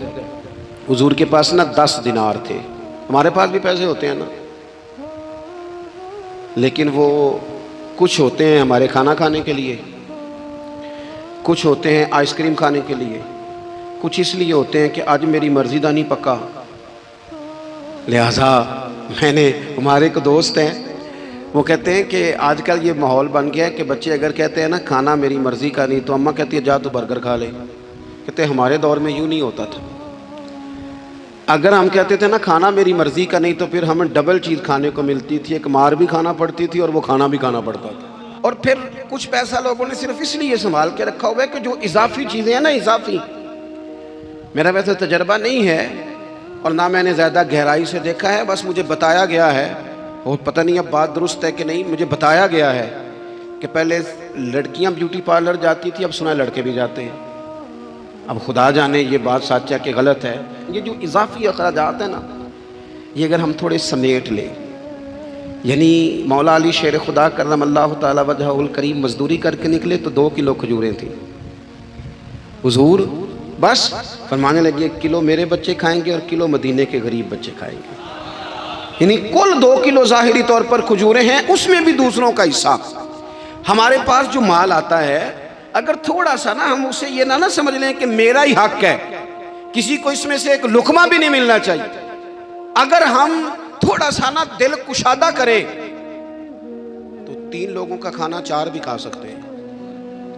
حضور کے پاس نا 10 دینار تھے۔ ہمارے پاس بھی پیسے ہوتے ہیں نا، لیکن وہ کچھ ہوتے ہیں ہمارے کھانا کھانے کے لیے، کچھ ہوتے ہیں آئس کریم کھانے کے لیے، کچھ اس لیے ہوتے ہیں کہ آج میری مرضی دا نہیں پکا، لہٰذا میں نے، ہمارے ایک دوست ہیں وہ کہتے ہیں کہ آج کل یہ ماحول بن گیا ہے کہ بچے اگر کہتے ہیں نا کھانا میری مرضی کا نہیں، تو اماں کہتی ہے جا تو برگر کھا لے۔ کہتے ہیں ہمارے دور میں یوں نہیں ہوتا تھا، اگر ہم کہتے تھے نا کھانا میری مرضی کا نہیں تو پھر ہمیں ڈبل چیز کھانے کو ملتی تھی، ایک مار بھی کھانا پڑتی تھی اور وہ کھانا بھی کھانا پڑتا تھا۔ اور پھر کچھ پیسہ لوگوں نے صرف اس لیے سنبھال کے رکھا ہوا ہے کہ جو اضافی چیزیں ہیں نا، اضافی، میرا ویسے تجربہ نہیں ہے اور نہ میں نے زیادہ گہرائی سے دیکھا ہے، بس مجھے بتایا گیا ہے، اور پتہ نہیں اب بات درست ہے کہ نہیں، مجھے بتایا گیا ہے کہ پہلے لڑکیاں بیوٹی پارلر جاتی تھی، اب سنا لڑکے بھی جاتے ہیں۔ اب خدا جانے یہ بات سچ ہے کہ غلط ہے۔ یہ جو اضافی اخراجات ہیں نا، یہ اگر ہم تھوڑے سمیٹ لیں، یعنی مولا علی شیر خدا کرم اللہ تعالی وجہہ الکریم مزدوری کر کے نکلے تو 2 کلو کھجوریں تھیں، حضور بس فرمانے لگے 1 کلو میرے بچے کھائیں گے اور کلو مدینے کے غریب بچے کھائیں گے، یعنی کل 2 کلو ظاہری طور پر کھجوریں ہیں، اس میں بھی دوسروں کا حصہ۔ ہمارے پاس جو مال آتا ہے، اگر تھوڑا سا نا ہم اسے یہ نہ سمجھ لیں کہ میرا ہی حق ہے، کسی کو اس میں سے ایک لقمہ بھی نہیں ملنا چاہیے، اگر ہم تھوڑا سا نا دل کشادہ کریں تو 3 لوگوں کا کھانا 4 بھی کھا سکتے ہیں،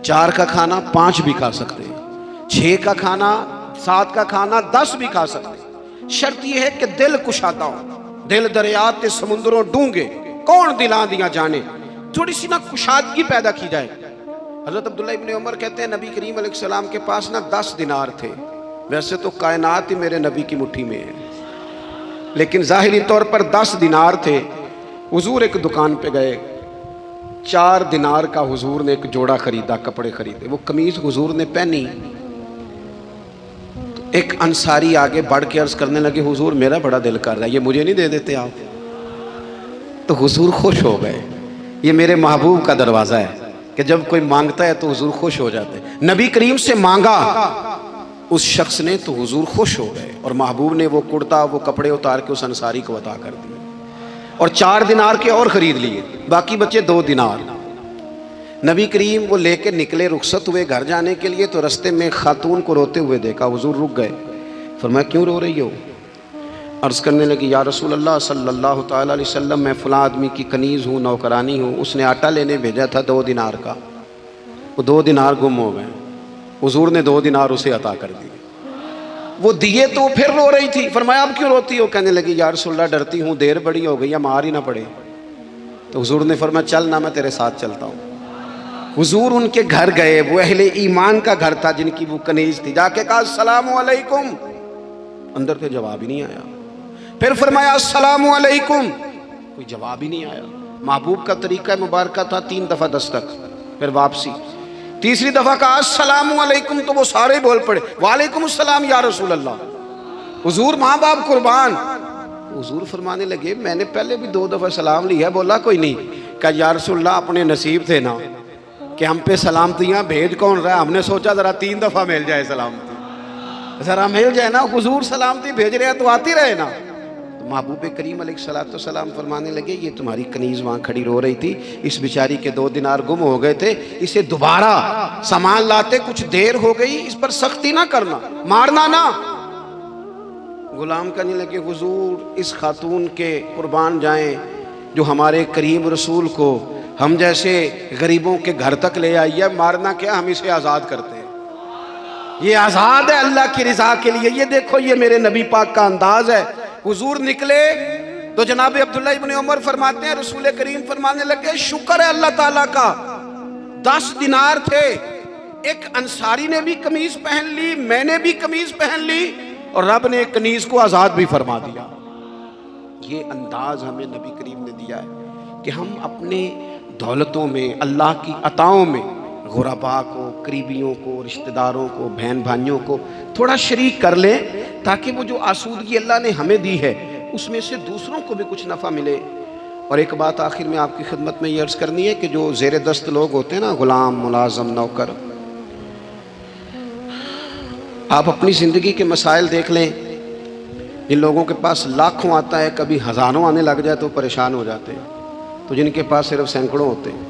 4 کا کھانا 5 بھی کھا سکتے ہیں، 6 کا کھانا 7 کا کھانا 10 بھی کھا سکتے ہیں۔ شرط یہ ہے کہ دل کشادہ ہو، دل دریات سمندروں ڈونگے کون دلاں دیا جانے، تھوڑی سی نا کشادگی پیدا کی جائے۔ حضرت عبداللہ ابن عمر کہتے ہیں نبی کریم علیہ السلام کے پاس نا 10 دینار تھے، ویسے تو کائنات ہی میرے نبی کی مٹھی میں ہے، لیکن ظاہری طور پر 10 دینار تھے۔ حضور ایک دکان پہ گئے، 4 دینار کا حضور نے ایک جوڑا خریدا، کپڑے خریدے، وہ قمیض حضور نے پہنی، تو ایک انصاری آگے بڑھ کے عرض کرنے لگے حضور میرا بڑا دل کر رہا ہے، یہ مجھے نہیں دے دیتے آپ؟ تو حضور خوش ہو گئے۔ یہ میرے محبوب کا دروازہ ہے کہ جب کوئی مانگتا ہے تو حضور خوش ہو جاتے ہیں۔ نبی کریم سے مانگا اس شخص نے تو حضور خوش ہو گئے، اور محبوب نے وہ کرتا وہ کپڑے اتار کے اس انصاری کو عطا کر دیے، اور 4 دینار کے اور خرید لیے، باقی بچے 2 دینار۔ نبی کریم وہ لے کے نکلے، رخصت ہوئے گھر جانے کے لیے، تو رستے میں خاتون کو روتے ہوئے دیکھا، حضور رک گئے، فرمایا کیوں رو رہی ہو؟ عرض کرنے لگی یا رسول اللہ صلی اللہ تعالیٰ علیہ وسلم میں فلاں آدمی کی کنیز ہوں، نوکرانی ہوں، اس نے آٹا لینے بھیجا تھا 2 دینار کا، وہ 2 دینار گم ہو گئے، حضور نے 2 دینار اسے عطا کر دیے، وہ دیے تو پھر رو رہی تھی، فرمایا اب کیوں روتی ہو؟ کہنے لگی یا رسول اللہ ڈرتی ہوں دیر بڑی ہو گئی، مار ہی نہ پڑے۔ تو حضور نے فرمایا چل نہ میں تیرے ساتھ چلتا ہوں۔ حضور ان کے گھر گئے، وہ اہل ایمان کا گھر تھا جن کی وہ کنیز تھی، جا کے کہا السلام علیکم، اندر سے جواب ہی نہیں آیا، پھر فرمایا السلام علیکم، کوئی جواب ہی نہیں آیا۔ محبوب کا طریقہ مبارکہ تھا 3 دفعہ دستک، پھر واپسی، تیسری دفعہ کہا السلام علیکم، تو وہ سارے بول پڑے وعلیکم السلام یا رسول اللہ، حضور ماں باپ قربان۔ حضور فرمانے لگے میں نے پہلے بھی 2 دفعہ سلام لیا، بولا کوئی نہیں، کہا یا رسول اللہ اپنے نصیب تھے نا کہ ہم پہ سلامتیاں بھیج کون رہا ہے، ہم نے سوچا ذرا 3 دفعہ مل جائے سلامتی، ذرا مل جائے نا، حضور سلامتی بھیج رہے ہیں تو آتی رہے نا۔ محبوب کریم علیہ السلام فرمانے لگے یہ تمہاری کنیز وہاں کھڑی رو رہی تھی، اس بیچاری کے 2 دینار گم ہو گئے تھے، اسے دوبارہ سامان لاتے کچھ دیر ہو گئی، اس پر سختی نہ کرنا، مارنا نہ۔ غلام کہنے لگے حضور اس خاتون کے قربان جائیں جو ہمارے کریم رسول کو ہم جیسے غریبوں کے گھر تک لے آئی ہے، مارنا کیا، ہم اسے آزاد کرتے ہیں، یہ آزاد ہے اللہ کی رضا کے لیے۔ یہ دیکھو یہ میرے نبی پاک کا انداز ہے۔ حضور نکلے تو جناب عبداللہ ابن عمر فرماتے ہیں رسول کریم فرمانے لگے شکر ہے اللہ تعالیٰ کا، 10 دینار تھے، ایک انصاری نے بھی قمیض پہن لی، میں نے بھی قمیض پہن لی، اور رب نے کنیز کو آزاد بھی فرما دیا۔ یہ انداز ہمیں نبی کریم نے دیا ہے کہ ہم اپنے دولتوں میں، اللہ کی عطاؤں میں غرباء کو، قریبیوں کو، رشتہ داروں کو، بہن بھائیوں کو تھوڑا شریک کر لیں، تاکہ وہ جو آسودگی اللہ نے ہمیں دی ہے اس میں سے دوسروں کو بھی کچھ نفع ملے۔ اور ایک بات آخر میں آپ کی خدمت میں یہ عرض کرنی ہے کہ جو زیر دست لوگ ہوتے ہیں نا، غلام، ملازم، نوکر، آپ اپنی زندگی کے مسائل دیکھ لیں، جن لوگوں کے پاس لاکھوں آتا ہے، کبھی ہزاروں آنے لگ جائے تو پریشان ہو جاتے ہیں، تو جن کے پاس صرف سینکڑوں ہوتے ہیں،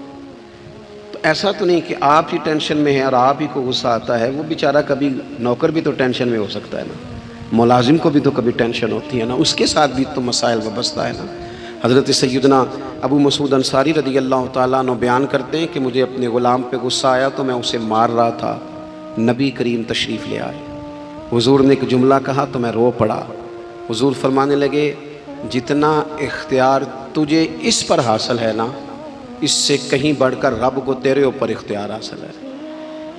تو ایسا تو نہیں کہ آپ ہی ٹینشن میں ہیں اور آپ ہی کو غصہ آتا ہے، وہ بیچارہ کبھی نوکر بھی تو ٹینشن میں ہو سکتا ہے نا، ملازم کو بھی تو کبھی ٹینشن ہوتی ہے نا، اس کے ساتھ بھی تو مسائل وابستہ ہے نا۔ حضرت سیدنا ابو مسعود انصاری رضی اللہ تعالیٰ عنہ بیان کرتے ہیں کہ مجھے اپنے غلام پہ غصہ آیا تو میں اسے مار رہا تھا، نبی کریم تشریف لے آئے، حضور نے ایک جملہ کہا تو میں رو پڑا، حضور فرمانے لگے جتنا اختیار تجھے اس پر حاصل ہے نا، اس سے کہیں بڑھ کر رب کو تیرے اوپر اختیار حاصل ہے،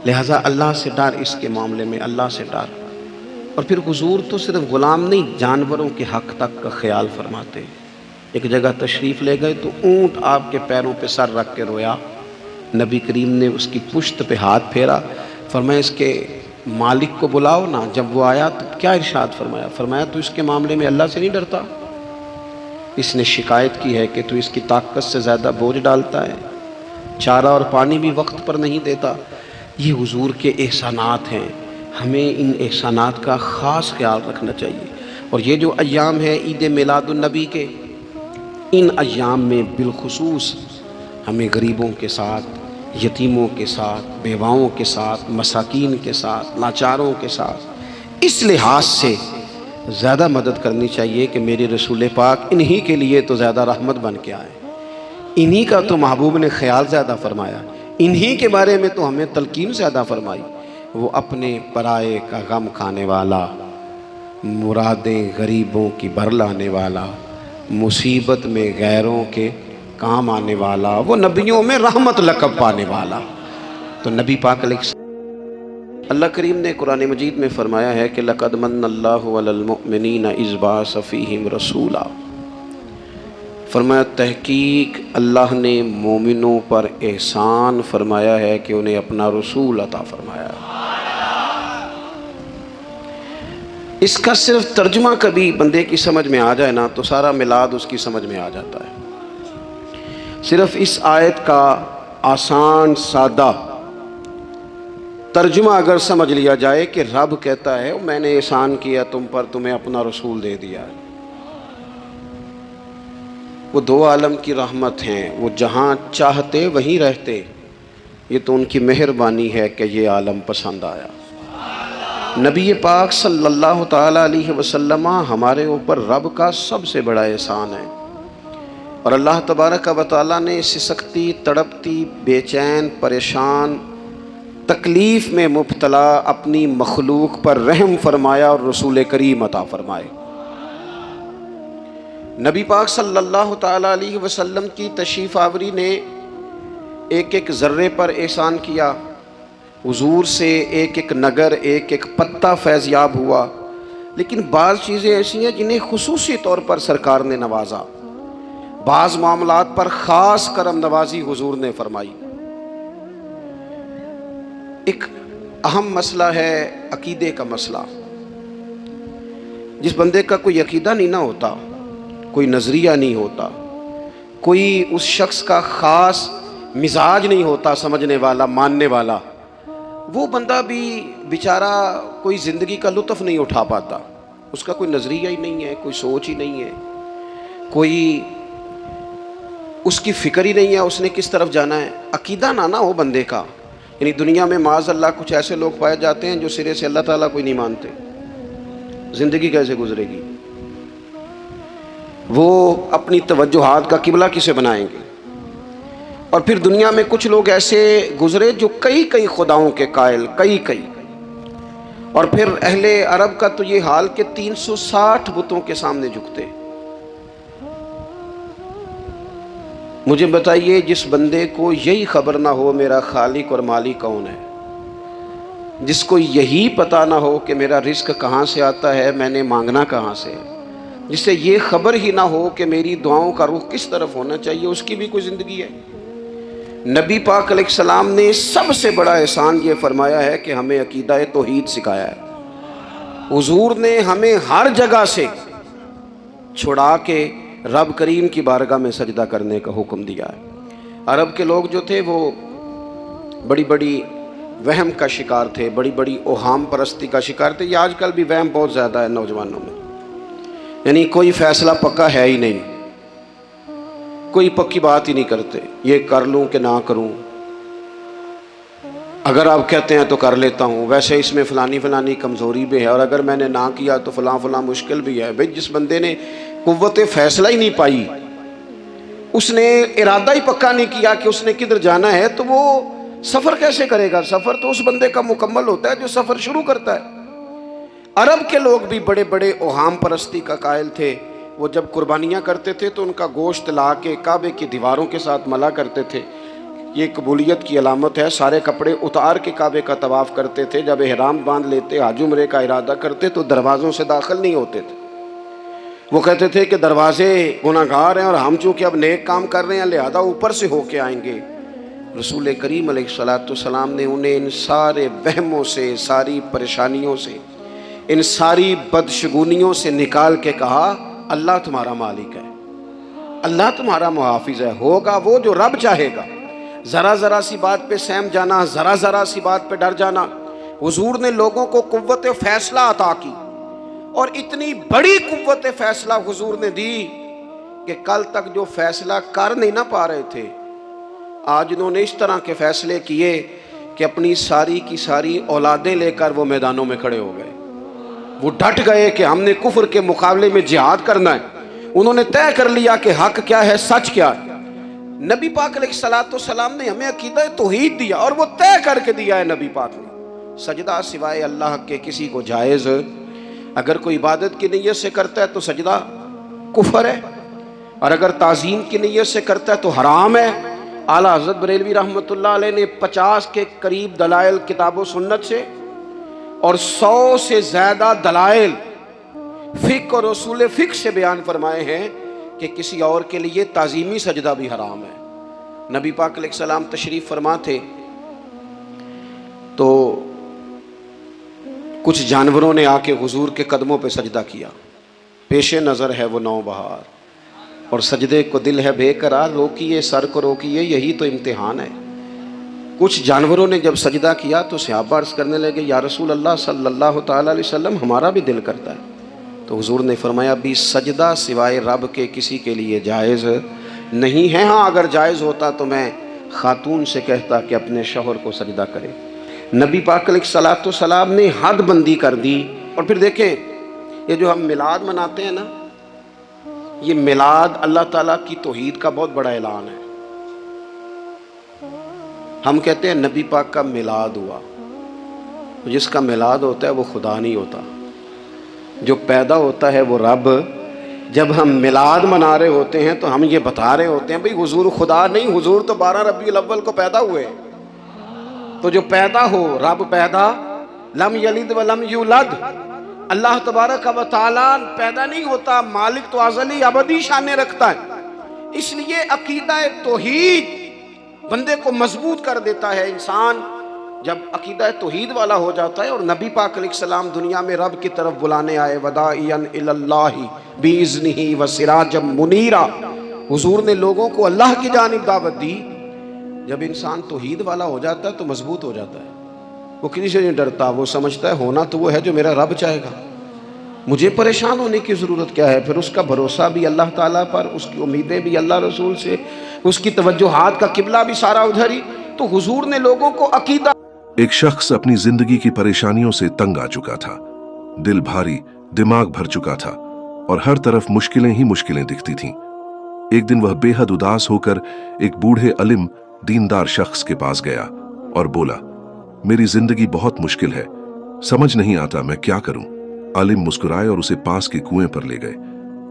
لہٰذا اللہ سے ڈر، اس کے معاملے میں اللہ سے ڈر۔ اور پھر حضور تو صرف غلام نہیں، جانوروں کے حق تک کا خیال فرماتے۔ ایک جگہ تشریف لے گئے تو اونٹ آپ کے پیروں پہ سر رکھ کے رویا، نبی کریم نے اس کی پشت پہ ہاتھ پھیرا، فرمایا اس کے مالک کو بلاؤ نا۔ جب وہ آیا تو کیا ارشاد فرمایا؟ فرمایا تو اس کے معاملے میں اللہ سے نہیں ڈرتا؟ اس نے شکایت کی ہے کہ تو اس کی طاقت سے زیادہ بوجھ ڈالتا ہے، چارہ اور پانی بھی وقت پر نہیں دیتا۔ یہ حضور کے احسانات ہیں، ہمیں ان احسانات کا خاص خیال رکھنا چاہیے۔ اور یہ جو ایام ہے عید میلاد النبی کے، ان ایام میں بالخصوص ہمیں غریبوں کے ساتھ، یتیموں کے ساتھ، بیواؤں کے ساتھ، مساکین کے ساتھ، لاچاروں کے ساتھ اس لحاظ سے زیادہ مدد کرنی چاہیے کہ میرے رسول پاک انہی کے لیے تو زیادہ رحمت بن کے آئے، انہی کا تو محبوب نے خیال زیادہ فرمایا، انہی کے بارے میں تو ہمیں تلقین زیادہ فرمائی۔ وہ اپنے پرائے کا غم کھانے والا، مرادیں غریبوں کی بھر لانے والا، مصیبت میں غیروں کے کام آنے والا، وہ نبیوں میں رحمت لقب پانے والا۔ تو نبی پاک علیہ السلام، اللہ کریم نے قرآن مجید میں فرمایا ہے کہ لَقَدْ مَنَّ اللَّهُ عَلَى الْمُؤْمِنِينَ إِذْ بَعَثَ فِيهِمْ رَسُولًا، فرمایا تحقیق اللہ نے مومنوں پر احسان فرمایا ہے کہ انہیں اپنا رسول عطا فرمایا ہے۔ اس کا صرف ترجمہ کبھی بندے کی سمجھ میں آ جائے نا تو سارا میلاد اس کی سمجھ میں آ جاتا ہے۔ صرف اس آیت کا آسان سادہ ترجمہ اگر سمجھ لیا جائے کہ رب کہتا ہے میں نے احسان کیا تم پر، تمہیں اپنا رسول دے دیا۔ وہ دو عالم کی رحمت ہیں، وہ جہاں چاہتے وہیں رہتے، یہ تو ان کی مہربانی ہے کہ یہ عالم پسند آیا۔ نبی پاک صلی اللہ تعالیٰ علیہ وسلم ہمارے اوپر رب کا سب سے بڑا احسان ہے، اور اللہ تبارک و تعالیٰ نے سسکتی، تڑپتی، بے چین، پریشان، تکلیف میں مبتلا اپنی مخلوق پر رحم فرمایا اور رسول کریم عطا فرمائے۔ نبی پاک صلی اللہ تعالیٰ علیہ وسلم کی تشریف آوری نے ایک ایک ذرے پر احسان کیا، حضور سے ایک ایک نگر، ایک ایک پتہ فیض یاب ہوا، لیکن بعض چیزیں ایسی ہیں جنہیں خصوصی طور پر سرکار نے نوازا، بعض معاملات پر خاص کرم نوازی حضور نے فرمائی۔ ایک اہم مسئلہ ہے عقیدے کا مسئلہ۔ جس بندے کا کوئی عقیدہ نہیں نہ ہوتا، کوئی نظریہ نہیں ہوتا، کوئی اس شخص کا خاص مزاج نہیں ہوتا سمجھنے والا، ماننے والا، وہ بندہ بھی بیچارہ کوئی زندگی کا لطف نہیں اٹھا پاتا۔ اس کا کوئی نظریہ ہی نہیں ہے، کوئی سوچ ہی نہیں ہے، کوئی اس کی فکر ہی نہیں ہے اس نے کس طرف جانا ہے۔ عقیدہ نہ ہو بندے کا، یعنی دنیا میں معاذ اللہ کچھ ایسے لوگ پائے جاتے ہیں جو سرے سے اللہ تعالیٰ کو نہیں مانتے، زندگی کیسے گزرے گی؟ وہ اپنی توجہات کا قبلہ کسے بنائیں گے؟ اور پھر دنیا میں کچھ لوگ ایسے گزرے جو کئی کئی خداؤں کے قائل، کئی، اور پھر اہل عرب کا تو یہ حال کہ 360 بتوں کے سامنے جھکتے۔ مجھے بتائیے جس بندے کو یہی خبر نہ ہو میرا خالق اور مالک کون ہے، جس کو یہی پتہ نہ ہو کہ میرا رزق کہاں سے آتا ہے، میں نے مانگنا کہاں سے ہے، جس سے یہ خبر ہی نہ ہو کہ میری دعاؤں کا رخ کس طرف ہونا چاہیے، اس کی بھی کوئی زندگی ہے؟ نبی پاک علیہ السلام نے سب سے بڑا احسان یہ فرمایا ہے کہ ہمیں عقیدہ توحید سکھایا ہے۔ حضور نے ہمیں ہر جگہ سے چھڑا کے رب کریم کی بارگاہ میں سجدہ کرنے کا حکم دیا ہے۔ عرب کے لوگ جو تھے وہ بڑی بڑی وہم کا شکار تھے، بڑی بڑی اوہام پرستی کا شکار تھے۔ یہ آج کل بھی وہم بہت زیادہ ہے نوجوانوں میں، یعنی کوئی فیصلہ پکا ہے ہی نہیں، کوئی پکی بات ہی نہیں کرتے، یہ کر لوں کہ نہ کروں، اگر آپ کہتے ہیں تو کر لیتا ہوں، ویسے اس میں فلانی کمزوری بھی ہے، اور اگر میں نے نہ کیا تو فلاں مشکل بھی ہے۔ بھئی جس بندے نے قوت فیصلہ ہی نہیں پائی، اس نے ارادہ ہی پکا نہیں کیا کہ اس نے کدھر جانا ہے، تو وہ سفر کیسے کرے گا؟ سفر تو اس بندے کا مکمل ہوتا ہے جو سفر شروع کرتا ہے۔ عرب کے لوگ بھی بڑے بڑے اوہام پرستی کا قائل تھے، وہ جب قربانیاں کرتے تھے تو ان کا گوشت لا کے کعبے کی دیواروں کے ساتھ ملا کرتے تھے. یہ قبولیت کی علامت ہے. سارے کپڑے اتار کے کعبے کا طواف کرتے تھے. جب احرام باندھ لیتے، حج عمرے کا ارادہ کرتے تو دروازوں سے داخل نہیں ہوتے تھے. وہ کہتے تھے کہ دروازے گناہگار ہیں اور ہم چونکہ اب نیک کام کر رہے ہیں لہذا اوپر سے ہو کے آئیں گے. رسول کریم علیہ الصلوۃ والسلام نے انہیں ان سارے وہموں سے، ساری پریشانیوں سے، ان ساری بدشگونیوں سے نکال کے کہا اللہ تمہارا مالک ہے، اللہ تمہارا محافظ ہے. ہوگا وہ جو رب چاہے گا. ذرا ذرا سی بات پہ سہم جانا، ذرا ذرا سی بات پہ ڈر جانا. حضور نے لوگوں کو قوت فیصلہ عطا کی، اور اتنی بڑی قوت فیصلہ حضور نے دی کہ کل تک جو فیصلہ کر نہیں نہ پا رہے تھے، آج انہوں نے اس طرح کے فیصلے کیے کہ اپنی ساری کی ساری اولادیں لے کر وہ میدانوں میں کھڑے ہو گئے. وہ ڈٹ گئے کہ ہم نے کفر کے مقابلے میں جہاد کرنا ہے. انہوں نے طے کر لیا کہ حق کیا ہے، سچ کیا ہے. نبی پاک علیہ الصلوۃ والسلام نے ہمیں عقیدہ توحید دیا اور وہ طے کر کے دیا ہے نبی پاک نے. سجدہ سوائے اللہ کے کسی کو جائز، اگر کوئی عبادت کی نیت سے کرتا ہے تو سجدہ کفر ہے، اور اگر تعظیم کی نیت سے کرتا ہے تو حرام ہے. اعلیٰ حضرت بریلوی رحمۃ اللہ علیہ نے 50 کے قریب دلائل کتاب و سنت سے اور 100 سے زیادہ دلائل فقہ اور اصول فقہ سے بیان فرمائے ہیں کہ کسی اور کے لیے تعظیمی سجدہ بھی حرام ہے. نبی پاک علیہ السلام تشریف فرما تھے تو کچھ جانوروں نے آ کے حضور کے قدموں پہ سجدہ کیا. پیش نظر ہے وہ نوبہار اور سجدے کو دل ہے بے قرار، روکیے سر کو روکیے، یہی تو امتحان ہے. کچھ جانوروں نے جب سجدہ کیا تو صحابہ عرض کرنے لگے یا رسول اللہ صلی اللہ تعالیٰ علیہ وسلم ہمارا بھی دل کرتا ہے. تو حضور نے فرمایا بھی سجدہ سوائے رب کے کسی کے لیے جائز نہیں ہے. ہاں اگر جائز ہوتا تو میں خاتون سے کہتا کہ اپنے شوہر کو سجدہ کرے. نبی پاک علیہ الصلوۃ والسلام نے حد بندی کر دی. اور پھر دیکھیں یہ جو ہم میلاد مناتے ہیں نا، یہ میلاد اللہ تعالیٰ کی توحید کا بہت بڑا اعلان ہے. ہم کہتے ہیں نبی پاک کا میلاد ہوا. جس کا میلاد ہوتا ہے وہ خدا نہیں ہوتا، جو پیدا ہوتا ہے وہ رب. جب ہم میلاد منا رہے ہوتے ہیں تو ہم یہ بتا رہے ہوتے ہیں بھئی حضور خدا نہیں، حضور تو 12 ربیع الاول کو پیدا ہوئے. تو جو پیدا ہو، رب پیدا، لم یلد ولم یولد. اللہ تبارک و تعالیٰ پیدا نہیں ہوتا، مالک تو ازلی ابدی شانیں رکھتا ہے. اس لیے عقیدہ توحید بندے کو مضبوط کر دیتا ہے. انسان جب عقیدہ توحید والا ہو جاتا ہے، اور نبی پاک علیہ السلام دنیا میں رب کی طرف بلانے آئے، وداعیا الی اللہ باذنہ وسراجا منیرا. حضور نے لوگوں کو اللہ کی جانب دعوت دی. جب انسان توحید والا ہو جاتا ہے تو مضبوط ہو جاتا ہے. وہ کسی سے نہیں ڈرتا، وہ سمجھتا ہے ہونا تو وہ ہے جو میرا رب چاہے گا، مجھے پریشان ہونے کی ضرورت کیا ہے. پھر اس کا بھروسہ بھی اللہ تعالیٰ پر، اس کی امیدیں بھی اللہ رسول سے، اس کی توجہات کا قبلہ بھی سارا ادھر ہی. تو حضور نے لوگوں کو عقیدہ.
ایک شخص اپنی زندگی کی پریشانیوں سے تنگ آ چکا تھا. دل بھاری، دماغ بھر چکا تھا اور ہر طرف مشکلیں ہی مشکلیں دکھتی تھیں. ایک دن وہ بے حد اداس ہو کر ایک بوڑھے علم دیندار شخص کے پاس گیا اور بولا میری زندگی بہت مشکل ہے، سمجھ نہیں آتا میں کیا کروں. عالم مسکرائے اور اسے پاس کے کنویں پر لے گئے.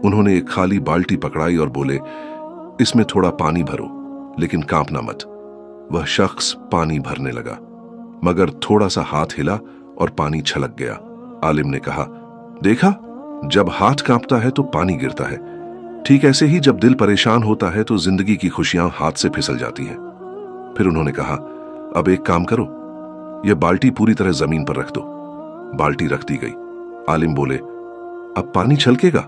انہوں نے ایک خالی بالٹی پکڑائی اور بولے اس میں تھوڑا پانی بھرو لیکن کانپنا مت. وہ شخص پانی بھرنے لگا مگر تھوڑا سا ہاتھ ہلا اور پانی چھلک گیا. عالم نے کہا دیکھا جب ہاتھ کانپتا ہے تو پانی گرتا ہے، ٹھیک ایسے ہی جب دل پریشان ہوتا ہے تو زندگی کی خوشیاں ہاتھ سے پھسل جاتی ہیں. پھر انہوں نے کہا اب ایک کام کرو، یہ بالٹی پوری طرح زمین پر رکھ دو. بالٹی رکھ دی گئی. عالم بولے اب پانی چھلکے گا؟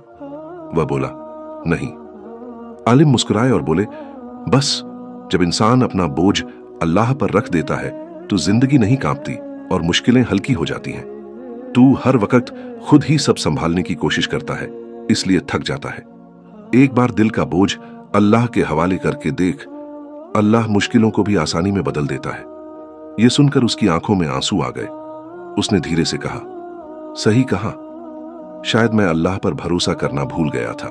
وہ بولا نہیں. عالم مسکرائے اور بولے بس جب انسان اپنا بوجھ اللہ پر رکھ دیتا ہے تو زندگی نہیں کانپتی اور مشکلیں ہلکی ہو جاتی ہیں. تو ہر وقت خود ہی سب سنبھالنے کی کوشش کرتا ہے اس لیے تھک جاتا ہے. ایک بار دل کا بوجھ اللہ کے حوالے کر کے دیکھ، اللہ مشکلوں کو بھی آسانی میں بدل دیتا ہے. یہ سن کر اس کی آنکھوں میں آنسو آ گئے. اس نے دھیرے سے کہا صحیح کہا، شاید میں اللہ پر بھروسہ کرنا بھول گیا تھا.